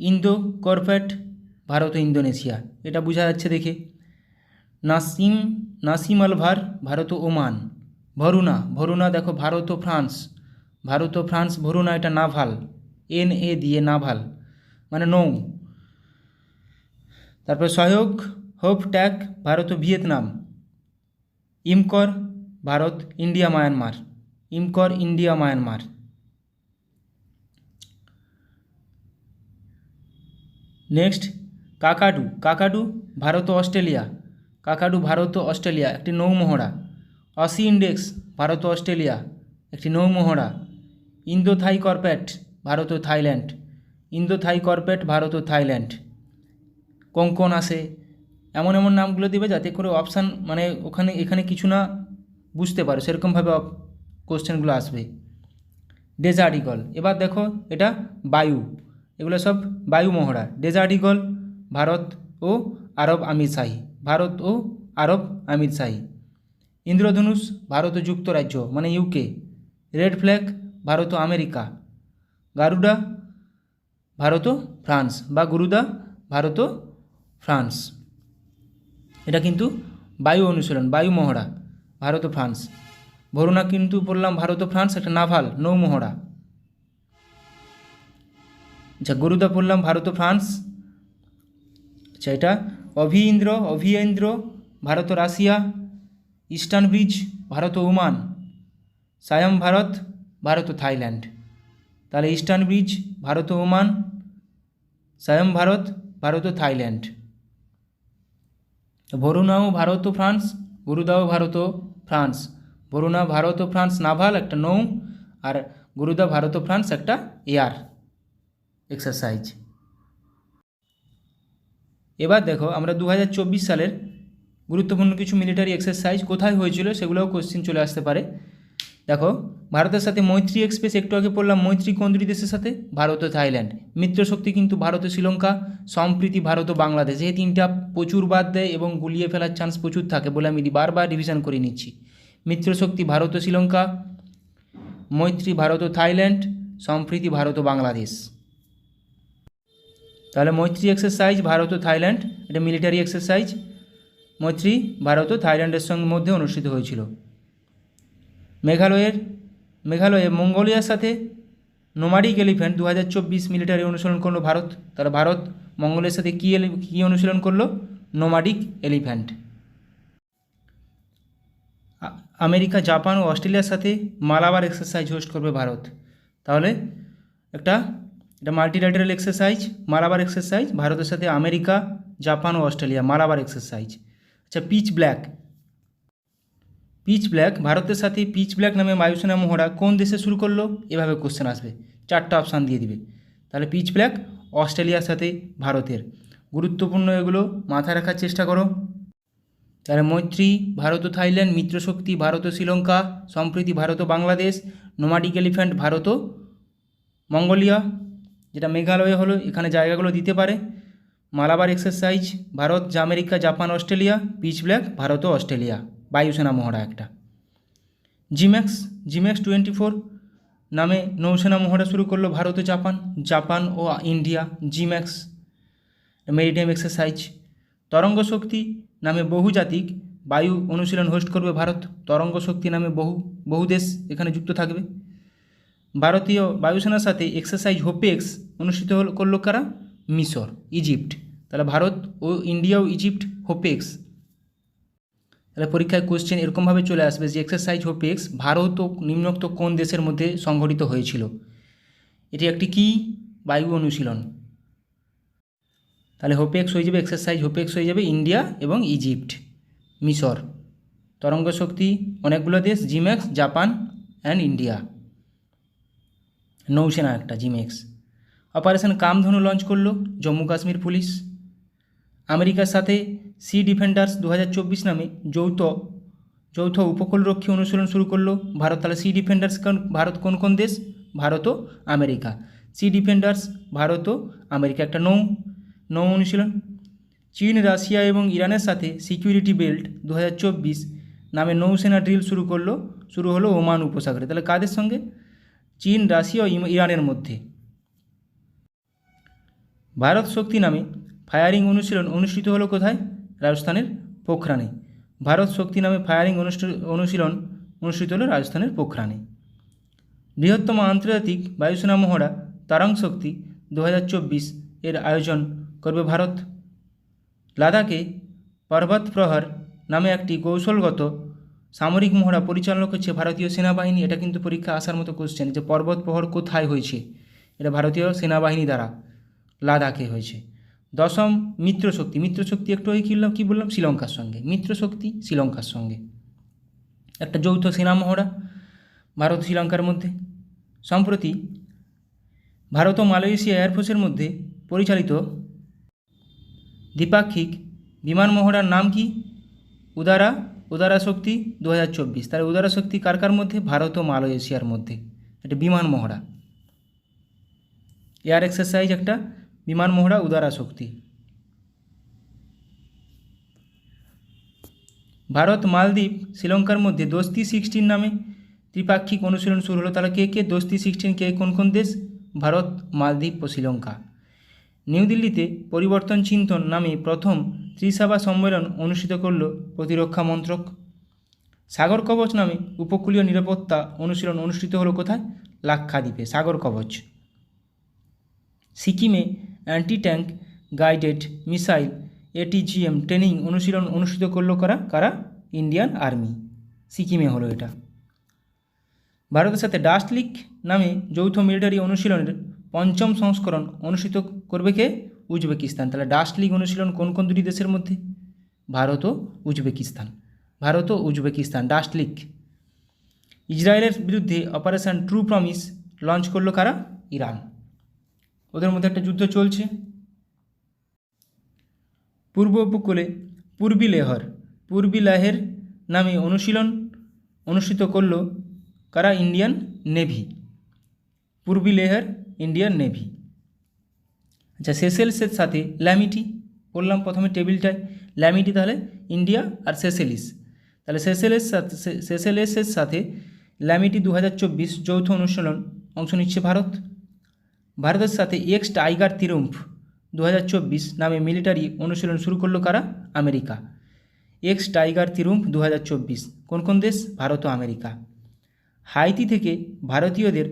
Speaker 1: ইন্দো কর্পেট ভারত ও ইন্দোনেশিয়া, এটা বোঝা যাচ্ছে দেখে। নাসিম আলভার ভারত ও ওমান। ভরুনা, ভরুনা দেখো ভারত ও ফ্রান্স, ভারত ও ফ্রান্স। ভরুনা এটা নাভাল, NA দিয়ে নাভাল মানে নৌ। তারপর সহায়ক হোপ ট্যাক ভারত ও Vietnam. IMCOR Bharat, India Myanmar. IMCOR India Myanmar. Next কাকাডু, কাকাডু Bharat ও অস্ট্রেলিয়া। কাকাডু ভারত ও অস্ট্রেলিয়া একটি নৌমহড়া। অসি ইন্ডেক্স ভারত ও অস্ট্রেলিয়া একটি নৌমহড়া। ইন্দো থাই কর্পেট ভারত ও থাইল্যান্ড। ইন্দো থাই কর্পেট ভারত ও থাইল্যান্ড। কোঙ্কন আসে। এমন এমন নামগুলো দেবে যাতে করে অপশান মানে এখানে কিছু না বুঝতে পারো, সেরকমভাবে কোশ্চেনগুলো আসবে। ডেজার্ট ইগল, এবার দেখো এটা বায়ু, এগুলো সব বায়ু মহড়া। ডেজার্ট ইগল ভারত ও আরব আমিরশাহী, ভারত ও আরব আমিরশাহী। ইন্দ্রধনুষ ভারত ও যুক্তরাজ্য মানে ইউকে। রেড ফ্ল্যাগ ভারত ও আমেরিকা। গারুডা ভারত ও ফ্রান্স বা গুরুদা ভারত ও ফ্রান্স। এটা কিন্তু বায়ু অনুশীলন, বায়ু মহড়া, ভারত ও ফ্রান্স। ভরুনা কিন্তু বললাম ভারত ও ফ্রান্স, একটা নাভাল নৌমহড়া। আচ্ছা গুরুদা পড়লাম ভারত ও ফ্রান্স। আচ্ছা এটা অভিয়েন্দ্র ভারত ও রাশিয়া। ইস্টার্ন ব্রিজ ভারত ও ওমান। সায়াম ভারত, ভারত ও থাইল্যান্ড। তাহলে ইস্টার্ন ব্রিজ ভারত ও ওমান, সায়াম ভারত, ভারত ও থাইল্যান্ড। ভরুনাও ভারত ও ফ্রান্স, গুরুদাও ভারত ও ফ্রান্স। ভরুনা ভারত ও ফ্রান্স নাভাল একটা নৌ, আর গুরুদা ভারত ও ফ্রান্স একটা এয়ার এক্সারসাইজ। এবার দেখো আমরা 2024 সালের গুরুত্বপূর্ণ কিছু মিলিটারি এক্সারসাইজ কোথায় হয়েছিল সেগুলোও কোশ্চেন চলে আসতে পারে। দেখো ভারতের সাথে মৈত্রী এক্সপ্রেস, একটু আগে পড়লাম মৈত্রী কোন দুটি দেশের সাথে? ভারত ও থাইল্যান্ড। মিত্রশক্তি কিন্তু ভারত ও শ্রীলঙ্কা। সম্প্রীতি ভারত ও বাংলাদেশ। এই তিনটা প্রচুর বাদ দেয় এবং গুলিয়ে ফেলার চান্স প্রচুর থাকে বলে আমি বারবার রিভিশন করে নিচ্ছি। মিত্রশক্তি ভারত ও শ্রীলঙ্কা, মৈত্রী ভারত ও থাইল্যান্ড, সম্প্রীতি ভারত ও বাংলাদেশ। তাহলে মৈত্রী এক্সারসাইজ ভারত ও থাইল্যান্ড, এটা মিলিটারি এক্সারসাইজ। মৈত্রী ভারত ও থাইল্যান্ডের সঙ্গে মধ্যে অনুষ্ঠিত হয়েছিল। মেঘালয়ে মঙ্গোলিয়ার সাথে নোমাডিক এলিফ্যান্ট 2024 মিলিটারি অনুশীলন করলো ভারত। তাহলে ভারত মঙ্গোলিয়ার সাথে কী অনুশীলন করলো? Nomadic elephant. আমেরিকা, জাপান ও অস্ট্রেলিয়ার সাথে মালাবার এক্সারসাইজ হোস্ট করবে ভারত। তাহলে এটা মাল্টিল্যাটারাল এক্সারসাইজ, মালাবার এক্সারসাইজ, ভারতের সাথে আমেরিকা, জাপান ও অস্ট্রেলিয়া, মালাবার এক্সারসাইজ। আচ্ছা, পিচ ব্ল্যাক ভারতের সাথে পিচ ব্ল্যাক নামে বায়ুসেনা মহড়া কোন দেশে শুরু করলো? এভাবে কোশ্চেন আসবে, 4টা অপশান দিয়ে দিবে। তাহলে পিচ ব্ল্যাক অস্ট্রেলিয়ার সাথে ভারতের। গুরুত্বপূর্ণ এগুলো মাথায় রাখার চেষ্টা করো। তাহলে মৈত্রী ভারত ও থাইল্যান্ড, মিত্রশক্তি ভারত ও শ্রীলঙ্কা, সম্প্রীতি ভারত ও বাংলাদেশ, নোমাডিক এলিফ্যান্ট ভারত ও মঙ্গোলিয়া, যেটা মেঘালয় হলো, এখানে জায়গাগুলো দিতে পারে। Malabar exercise Bharat, America, Japan, Australia. Pitch black Bharat ও অস্ট্রেলিয়া, বায়ুসেনা মহড়া একটা। জিম্যাক্স 24 নামে নৌসেনা মহড়া শুরু করলো ভারত ও জাপান ও ইন্ডিয়া। জিম্যাক্স maritime exercise. তরঙ্গ শক্তি নামে বহুজাতিক বায়ু অনুশীলন হোস্ট করবে ভারত। তরঙ্গ শক্তি নামে বহু দেশ এখানে যুক্ত থাকবে। ভারতীয় বায়ুসেনার সাথে এক্সারসাইজ হোপেক্স অনুষ্ঠিত করলো কারা? মিশর, ইজিপ্ট। তাহলে ভারত ও ইন্ডিয়া ও ইজিপ্ট হোপেক্স। তাহলে পরীক্ষায় কোশ্চেন এরকমভাবে চলে আসবে যে এক্সারসাইজ হোপেক্স ভারত ও নিম্নোক্ত কোন দেশের মধ্যে সংঘটিত হয়েছিল? এটি একটি কি বায়ু অনুশীলন? তাহলে হোপেক্স হয়ে যাবে, এক্সারসাইজ হোপেক্স হয়ে যাবে ইন্ডিয়া এবং ইজিপ্ট, মিশর। তরঙ্গ শক্তি অনেকগুলো দেশ, জিম্যাক্স, জাপান অ্যান্ড ইন্ডিয়া। নৌসেনা একটা, জিম্যাক্স। অপারেশন কামধনু লঞ্চ করলো জম্মু কাশ্মীর পুলিশ। আমেরিকার সাথে সি ডিফেন্ডার্স 2024 নামে যৌথ উপকূলরক্ষী অনুশীলন শুরু করলো ভারত। তাহলে সি ডিফেন্ডার্স ভারত কোন দেশ? ভারত ও আমেরিকা। সি ডিফেন্ডার্স ভারত ও আমেরিকা, একটা নৌ অনুশীলন। চীন, রাশিয়া এবং ইরানের সাথে সিকিউরিটি বেল্ট 2024 নামে নৌসেনা ড্রিল শুরু হলো ওমান উপসাগরে। তাহলে কাদের সঙ্গে? চীন, রাশিয়া ও ইরানের মধ্যে। ভারত শক্তি নামে ফায়ারিং অনুশীলন অনুষ্ঠিত হলো কোথায়? রাজস্থানের পোখরানে। ভারত শক্তি নামে ফায়ারিং অনুশীলন অনুষ্ঠিত হলো রাজস্থানের পোখরানে। বৃহত্তম আন্তর্জাতিক বায়ুসেনা মহড়া তারং শক্তি 2024 এর আয়োজন করবে ভারত। লাদাখে পর্বত প্রহর নামে একটি কৌশলগত সামরিক মহড়া পরিচালনা করছে ভারতীয় সেনাবাহিনী। এটা কিন্তু পরীক্ষা আসার মতো কোশ্চেন, যে পর্বত প্রহর কোথায় হয়েছে? এটা ভারতীয় সেনাবাহিনী দ্বারা লাদাখে হয়েছে। 10ম মিত্রশক্তি একটু কী বললাম? শ্রীলঙ্কার সঙ্গে। মিত্রশক্তি শ্রীলঙ্কার সঙ্গে একটা যৌথ সেনা মহড়া ভারত শ্রীলঙ্কার মধ্যে। সম্প্রতি ভারত ও মালয়েশিয়া এয়ারফোর্সের মধ্যে পরিচালিত দ্বিপাক্ষিক বিমান মহড়ার নাম কি? উদারা শক্তি 2024। তাহলে উদারা শক্তি কার মধ্যে? ভারত ও মালয়েশিয়ার মধ্যে। এটা বিমান মহড়া, এয়ার এক্সারসাইজ একটা বিমান মহড়া, উদারা শক্তি। ভারত, মালদ্বীপ, শ্রীলঙ্কার মধ্যে দোস্তি 16 নামে ত্রিপাক্ষিক অনুশীলন শুরু হলো। তাহলে কে দোস্তি 16 কোন দেশ? ভারত, মালদ্বীপ ও শ্রীলঙ্কা। নিউ দিল্লিতে পরিবর্তন চিন্তন নামে প্রথম ত্রিসভা সম্মেলন অনুষ্ঠিত করল প্রতিরক্ষা মন্ত্রক। সাগর কবচ নামে উপকূলীয় নিরাপত্তা অনুশীলন অনুষ্ঠিত হলো কোথায়? লাক্ষাদ্বীপে, সাগর কবচ। সিকিমে anti tank guided missile ATGM training অনুশীলন অনুষ্ঠিত করলো কারা? Indian army. সিকিমে হলো এটা। ভারতের সাথে ডাস্ট লিক নামে যৌথ মিলিটারি অনুশীলনের 5ম সংস্করণ অনুষ্ঠিত করবে কে? উজবেকিস্তান। তাহলে ডাস্ট লিক অনুশীলন কোন দুটি দেশের মধ্যে? ভারত ও উজবেকিস্তান। Dust leak. ইসরায়েলের বিরুদ্ধে অপারেশন ট্রু প্রমিস লঞ্চ করলো কারা? ইরান। ওদের মধ্যে একটা যুদ্ধ চলছে। পূর্ব উপকূলে পূর্বী লেহের নামে অনুশীলন অনুষ্ঠিত করলো কারা? Indian navy. Purvi Lehar, Indian navy. আচ্ছা, সেসেলসের সাথে ল্যামিটি বললাম প্রথমে টেবিলটায়। ল্যামিটি তাহলে ইন্ডিয়া আর সেসেলিস। তাহলে সেসেলেসের সাথে ল্যামিটি 2024 যৌথ অনুশীলন অংশ নিচ্ছে ভারত। ভারতের সাথে এক্স টাইগার ত্রিম্ফ 2024 নামে মিলিটারি অনুশীলন শুরু করলো কারা? আমেরিকা। এক্স টাইগার ত্রিম্ফ 2024 কোন দেশ? ভারত ও আমেরিকা। হাইতি থেকে ভারতীয়দের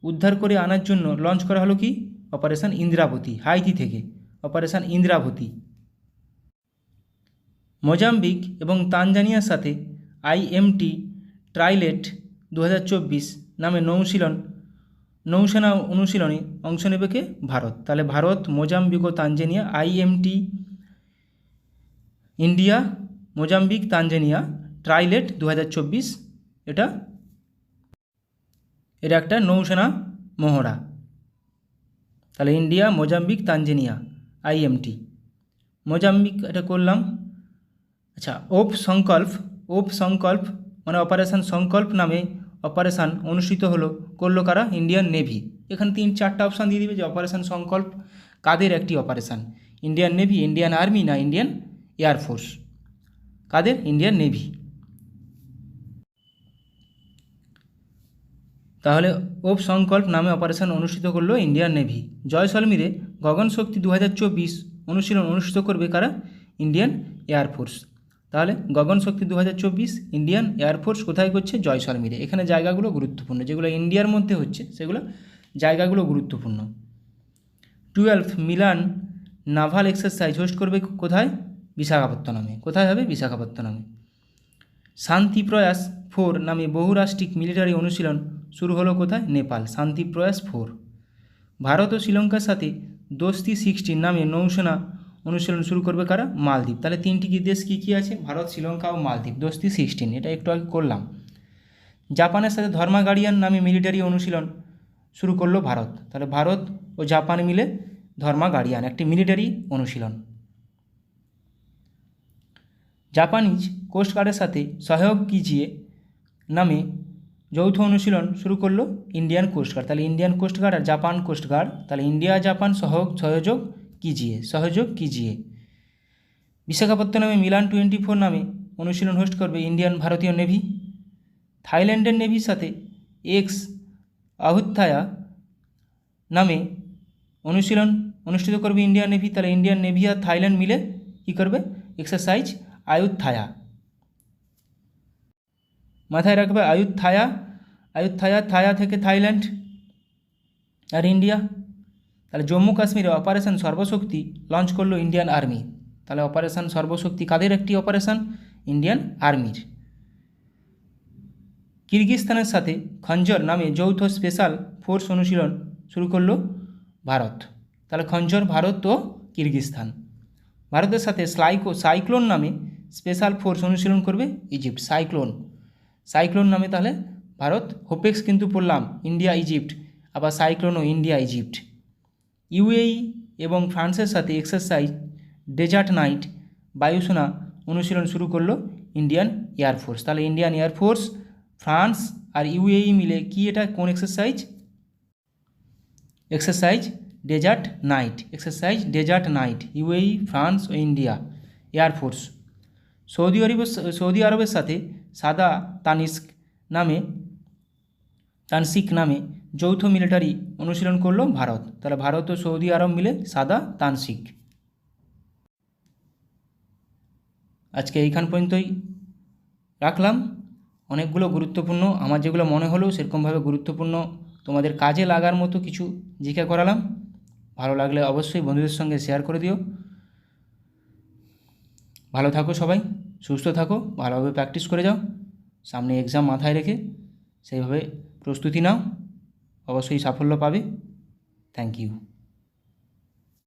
Speaker 1: উদ্ধার করে আনার জন্য লঞ্চ করা হলো কি? অপারেশন ইন্দ্রাবতী। হাইতি থেকে অপারেশন ইন্দ্রাবতী। মোজাম্বিক এবং তানজানিয়ার সাথে IMT ট্রাইলেট 2024 নামে নৌসেনা অনুশীলনে অংশ নেবে কে? ভারত। তাহলে ভারত, মোজাম্বিক ও Tanzania, IMT India, Mozambique, Tanzania, trilat 2024, এটা একটা নৌসেনা মহড়া। তাহলে India, Mozambique, Tanzania, IMT। Mozambique এটা করলাম। আচ্ছা, ওপ সংকল্প মানে অপারেশন সংকল্প নামে অপারেশান অনুষ্ঠিত করলো কারা? Indian navy. এখানে 3-4টা অপশান দিয়ে দিবে যে অপারেশন সংকল্প কাদের একটি operation, Indian navy, Indian army না ইন্ডিয়ান এয়ারফোর্স? কাদের? Indian navy. তাহলে ওপ সংকল্প নামে অপারেশন অনুষ্ঠিত করলো ইন্ডিয়ান নেভি। জয়সলমীরে গগনশক্তি 2024 অনুশীলন অনুষ্ঠিত করবে কারা? Indian air force. তাহলে গগনশক্তি 2024 ইন্ডিয়ান এয়ারফোর্স কোথায় করছে? জয়সলমীরে। এখানে জায়গাগুলো গুরুত্বপূর্ণ, যেগুলো ইন্ডিয়ার মধ্যে হচ্ছে সেগুলো জায়গাগুলো গুরুত্বপূর্ণ। 12th Milan naval exercise host করবে কোথায়? বিশাখাপত্তনমে। কোথায় হবে? বিশাখাপত্তনমে। শান্তি প্রয়াস 4 নামে বহুরাষ্ট্রিক মিলিটারি অনুশীলন শুরু হলো কোথায়? নেপাল। শান্তি প্রয়াস 4। ভারত ও শ্রীলঙ্কার সাথে দোস্তি 16 নামে নৌসেনা অনুশীলন শুরু করবে কারা? মালদ্বীপ। তাহলে 3টি দেশ কী কী আছে? ভারত, শ্রীলঙ্কা ও মালদ্বীপ। দোস্তি 16 এটা একটু আগে করলাম। জাপানের সাথে ধর্মা গার্ডিয়ান নামে মিলিটারি অনুশীলন শুরু করলো ভারত। তাহলে ভারত ও জাপান মিলে ধর্মা গার্ডিয়ান একটি মিলিটারি অনুশীলন। জাপানিজ কোস্টগার্ডের সাথে সহযোগ কিজিয়ে নামে যৌথ অনুশীলন শুরু করলো ইন্ডিয়ান কোস্টগার্ড। তাহলে ইন্ডিয়ান কোস্টগার্ড আর জাপান কোস্টগার্ড, তাহলে ইন্ডিয়া জাপান সহযোগ কিজিয়ে। বিশাখাপত্তনমে মিলান 24 নামে অনুশীলন হোস্ট করবে ইন্ডিয়ান ভারতীয় নেভি। থাইল্যান্ডের নেভির সাথে এক্স আহুত্থায়া নামে অনুশীলন অনুষ্ঠিত করবে ইন্ডিয়ান নেভি। তাহলে ইন্ডিয়ান নেভি আর থাইল্যান্ড মিলে কী করবে? এক্সারসাইজ আয়ুত্থায়া। মাথায় রাখবে আয়ুত্থায়া থায়া থেকে থাইল্যান্ড আর ইন্ডিয়া। তাহলে জম্মু কাশ্মীরে অপারেশন সর্বশক্তি লঞ্চ করলো ইন্ডিয়ান আর্মি। তাহলে অপারেশন সর্বশক্তি কাদের একটি অপারেশন? ইন্ডিয়ান আর্মির। কিরগিজস্তানের সাথে খঞ্জর নামে যৌথ স্পেশাল ফোর্স অনুশীলন শুরু করলো ভারত। তাহলে খঞ্জর ভারত ও কিরগিজস্তান। ভারতের সাথে সাইক্লোন নামে স্পেশাল ফোর্স অনুশীলন করবে ইজিপ্ট। সাইক্লোন নামে তাহলে ভারত, হোপেক্স কিন্তু পড়লাম ইন্ডিয়া ইজিপ্ট, আবার সাইক্লোনও ইন্ডিয়া ইজিপ্ট। UAE এবং ফ্রান্সের সাথে এক্সারসাইজ ডেজার্ট নাইট বায়ুসেনা অনুশীলন শুরু করলো ইন্ডিয়ান এয়ারফোর্স। তাহলে ইন্ডিয়ান এয়ারফোর্স, ফ্রান্স আর UAE মিলে কি এটা কোন exercise? Exercise desert knight. UAE, France ও ইন্ডিয়া এয়ারফোর্স। সৌদি আরবের সাথে সাদা তানসিক নামে যৌথ মিলিটারি অনুশীলন করলো ভারত। তাহলে ভারত ও সৌদি আরব মিলে সাদা তানসিক। আজকে এইখান পর্যন্তই রাখলাম। অনেকগুলো গুরুত্বপূর্ণ, আমার যেগুলো মনে হলো সেরকমভাবে গুরুত্বপূর্ণ তোমাদের কাজে লাগার মতো কিছু জিজ্ঞাসা করালাম। ভালো লাগলে অবশ্যই বন্ধুদের সঙ্গে শেয়ার করে দিও। ভালো থাকো সবাই, সুস্থ থাকো, ভালোভাবে প্র্যাকটিস করে যাও। সামনে এক্সাম মাথায় রেখে সেইভাবে প্রস্তুতি নাও, অবশ্যই সাফল্য পাবে। Thank you.